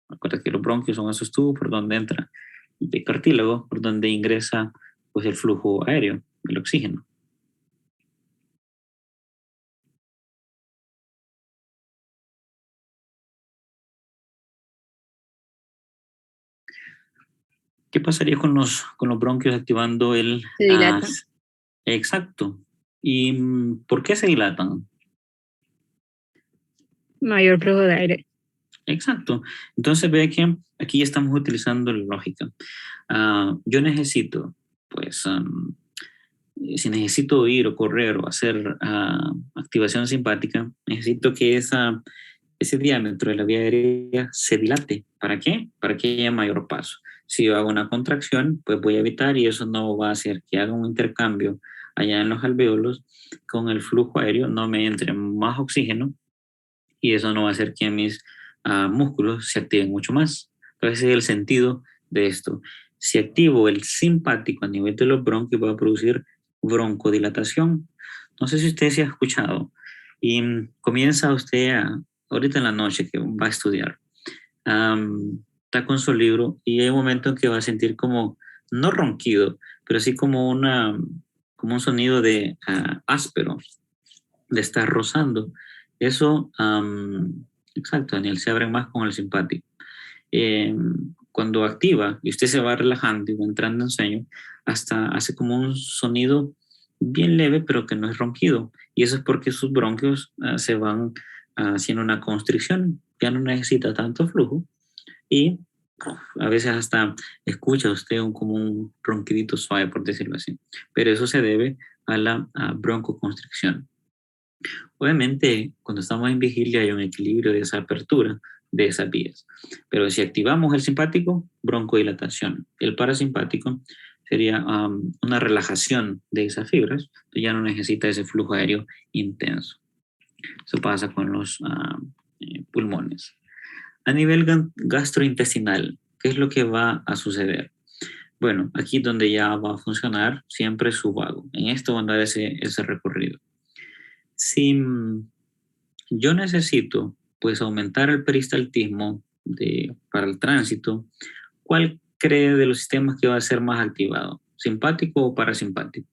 Recuerda que los bronquios son esos tubos por donde entra el cartílago, por donde ingresa pues, el flujo aéreo, el oxígeno. ¿Qué pasaría con los bronquios activando el... Se dilata. Exacto. ¿Y por qué se dilatan? Mayor flujo de aire. Exacto. Entonces ve que aquí estamos utilizando la lógica. Yo necesito, pues, si necesito ir o correr o hacer activación simpática, necesito que ese diámetro de la vía aérea se dilate. ¿Para qué? Para que haya mayor paso. Si yo hago una contracción, pues voy a evitar y eso no va a hacer que haga un intercambio allá en los alvéolos con el flujo aéreo, no me entre más oxígeno y eso no va a hacer que mis músculos se activen mucho más. Entonces ese es el sentido de esto. Si activo el simpático a nivel de los bronquios, va a producir broncodilatación. No sé si usted se ha escuchado y comienza usted ahorita en la noche que va a estudiar, está con su libro y hay un momento en que va a sentir como, no ronquido, pero sí como un sonido de áspero, de estar rozando. Eso, exacto, Daniel, se abre más con el simpático. Cuando activa y usted se va relajando y va entrando en sueño, hasta hace como un sonido bien leve, pero que no es ronquido. Y eso es porque sus bronquios se van haciendo una constricción, ya no necesita tanto flujo y a veces hasta escucha usted como un ronquidito suave, por decirlo así. Pero eso se debe a la broncoconstricción. Obviamente, cuando estamos en vigilia hay un equilibrio de esa apertura de esas vías. Pero si activamos el simpático, broncodilatación. El parasimpático sería una relajación de esas fibras, ya no necesita ese flujo aéreo intenso. Eso pasa con los pulmones. A nivel gastrointestinal, ¿qué es lo que va a suceder? Bueno, aquí donde ya va a funcionar siempre su vago. En esto va a dar ese recorrido. Si yo necesito pues aumentar el peristaltismo para el tránsito, ¿cuál cree de los sistemas que va a ser más activado? ¿Simpático o parasimpático?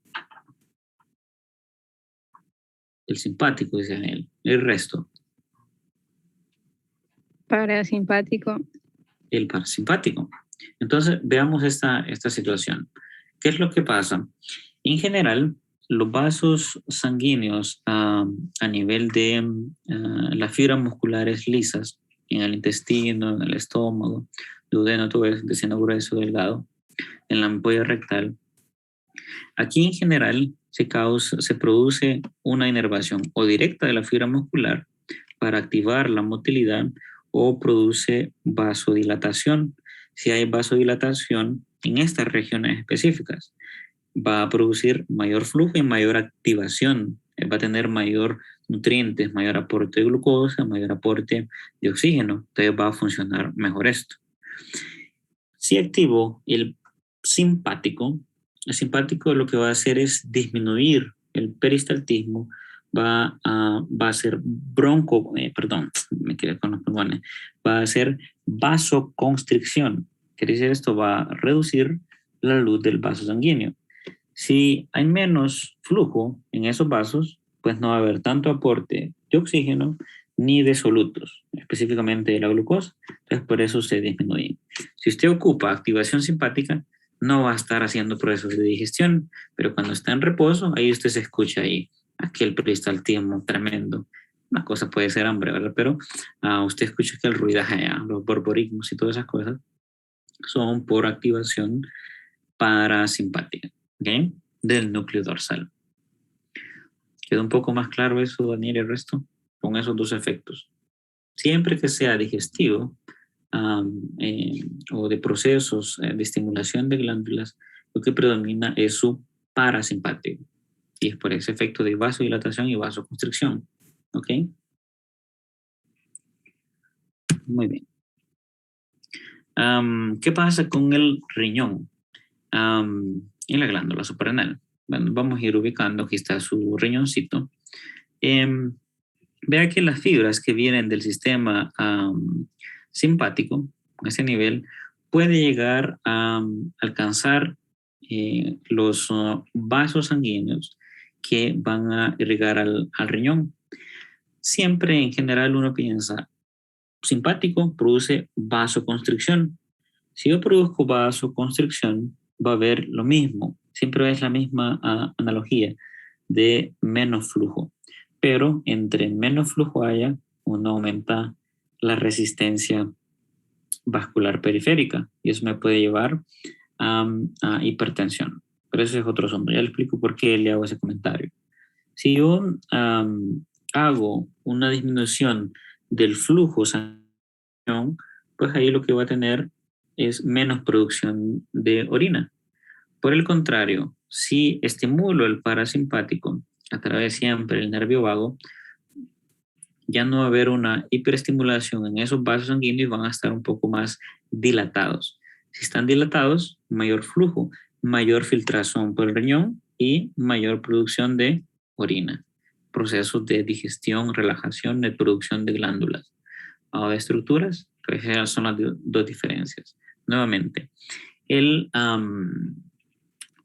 El simpático, dice él. El resto, Parasimpático. el parasimpático. Entonces, veamos esta situación. ¿Qué es lo que pasa? En general, los vasos sanguíneos a nivel de las fibras musculares lisas en el intestino, en el estómago, duodeno, todo eso, intestino grueso, delgado, en la ampolla rectal. Aquí en general se produce una inervación o directa de la fibra muscular para activar la motilidad o produce vasodilatación. Si hay vasodilatación en estas regiones específicas, va a producir mayor flujo y mayor activación, va a tener mayor nutrientes, mayor aporte de glucosa, mayor aporte de oxígeno, entonces va a funcionar mejor esto. Si activo el simpático lo que va a hacer es disminuir el peristaltismo, va a hacer me quedé con los pulmones, va a hacer vasoconstricción. Quiere decir esto va a reducir la luz del vaso sanguíneo. Si hay menos flujo en esos vasos, pues no va a haber tanto aporte de oxígeno ni de solutos, específicamente de la glucosa, entonces por eso se disminuye. Si usted ocupa activación simpática, no va a estar haciendo procesos de digestión, pero cuando está en reposo, ahí usted se escucha ahí aquel peristaltismo tremendo. Una cosa puede ser hambre, ¿verdad? Pero usted escucha que el ruidaje, los borborismos y todas esas cosas son por activación parasimpática, ¿ok? Del núcleo dorsal. ¿Quedó un poco más claro eso, Daniel, y el resto? Con esos dos efectos. Siempre que sea digestivo o de procesos de estimulación de glándulas, lo que predomina es su parasimpático. Y es por ese efecto de vasodilatación y vasoconstricción. ¿Ok? Muy bien. ¿Qué pasa con el riñón y la glándula suprarrenal? Bueno, vamos a ir ubicando. Aquí está su riñoncito. Vea que las fibras que vienen del sistema simpático, a ese nivel, puede llegar a alcanzar los vasos sanguíneos que van a irrigar al riñón. Siempre en general uno piensa, simpático produce vasoconstricción. Si yo produzco vasoconstricción, va a haber lo mismo. Siempre es la misma analogía de menos flujo. Pero entre menos flujo haya, uno aumenta la resistencia vascular periférica y eso me puede llevar a hipertensión. Pero eso es otro asunto. Ya le explico por qué le hago ese comentario. Si yo hago una disminución del flujo sanguíneo, pues ahí lo que va a tener es menos producción de orina. Por el contrario, si estimulo el parasimpático a través siempre del nervio vago, ya no va a haber una hiperestimulación en esos vasos sanguíneos y van a estar un poco más dilatados. Si están dilatados, mayor flujo, mayor filtración por el riñón y mayor producción de orina. Procesos de digestión, relajación, de producción de glándulas o de estructuras, pues esas son las dos diferencias. Nuevamente, el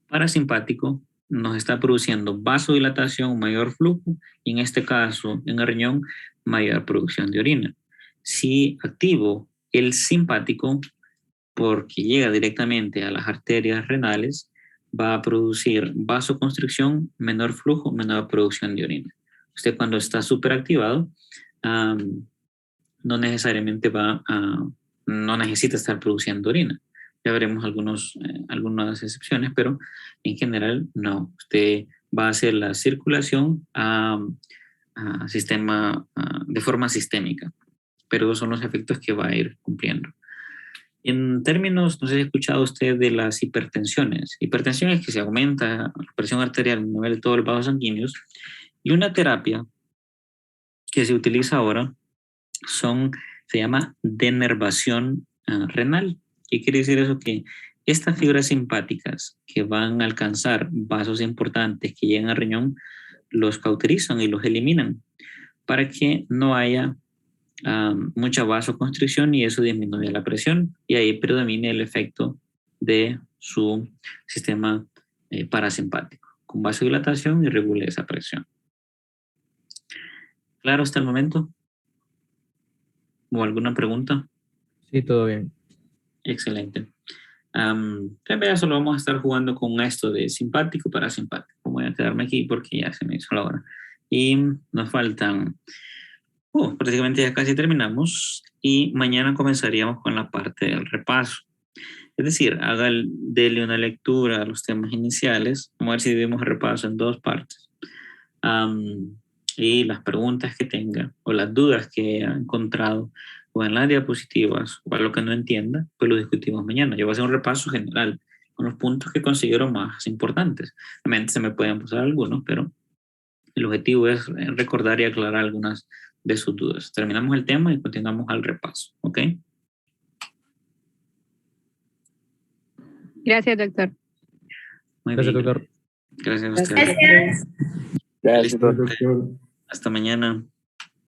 parasimpático nos está produciendo vasodilatación, mayor flujo, y en este caso, en el riñón, mayor producción de orina. Si activo el simpático, porque llega directamente a las arterias renales, va a producir vasoconstricción, menor flujo, menor producción de orina. Usted cuando está súper activado, no necesariamente no necesita estar produciendo orina. Ya veremos algunas excepciones, pero en general no. Usted va a hacer la circulación de forma sistémica, pero esos son los efectos que va a ir cumpliendo. En términos, no sé si ha escuchado usted de las hipertensiones. Hipertensión es que se aumenta la presión arterial a nivel de todos los vasos sanguíneos, y una terapia que se utiliza ahora se llama denervación renal. ¿Qué quiere decir eso? Que estas fibras simpáticas que van a alcanzar vasos importantes que llegan al riñón, los cauterizan y los eliminan para que no haya mucha vasoconstricción y eso disminuye la presión y ahí predomina el efecto de su sistema parasimpático. Con vasodilatación y regula esa presión. ¿Claro hasta el momento? ¿O alguna pregunta? Sí, todo bien. Excelente. También solo vamos a estar jugando con esto de simpático, parasimpático. Voy a quedarme aquí porque ya se me hizo la hora. Y nos faltan, prácticamente ya casi terminamos. Y mañana comenzaríamos con la parte del repaso. Es decir, dele una lectura a los temas iniciales. Vamos a ver si dividimos el repaso en dos partes. Y las preguntas que tenga o las dudas que ha encontrado o en las diapositivas o algo que no entienda, pues lo discutimos mañana. Yo voy a hacer un repaso general con los puntos que considero más importantes. Obviamente se me pueden pasar algunos, pero el objetivo es recordar y aclarar algunas de sus dudas. Terminamos el tema y continuamos al repaso, ¿ok? Gracias, doctor. Muy Gracias, bien. doctor. Gracias a ustedes. Gracias. Gracias, doctor. Hasta mañana.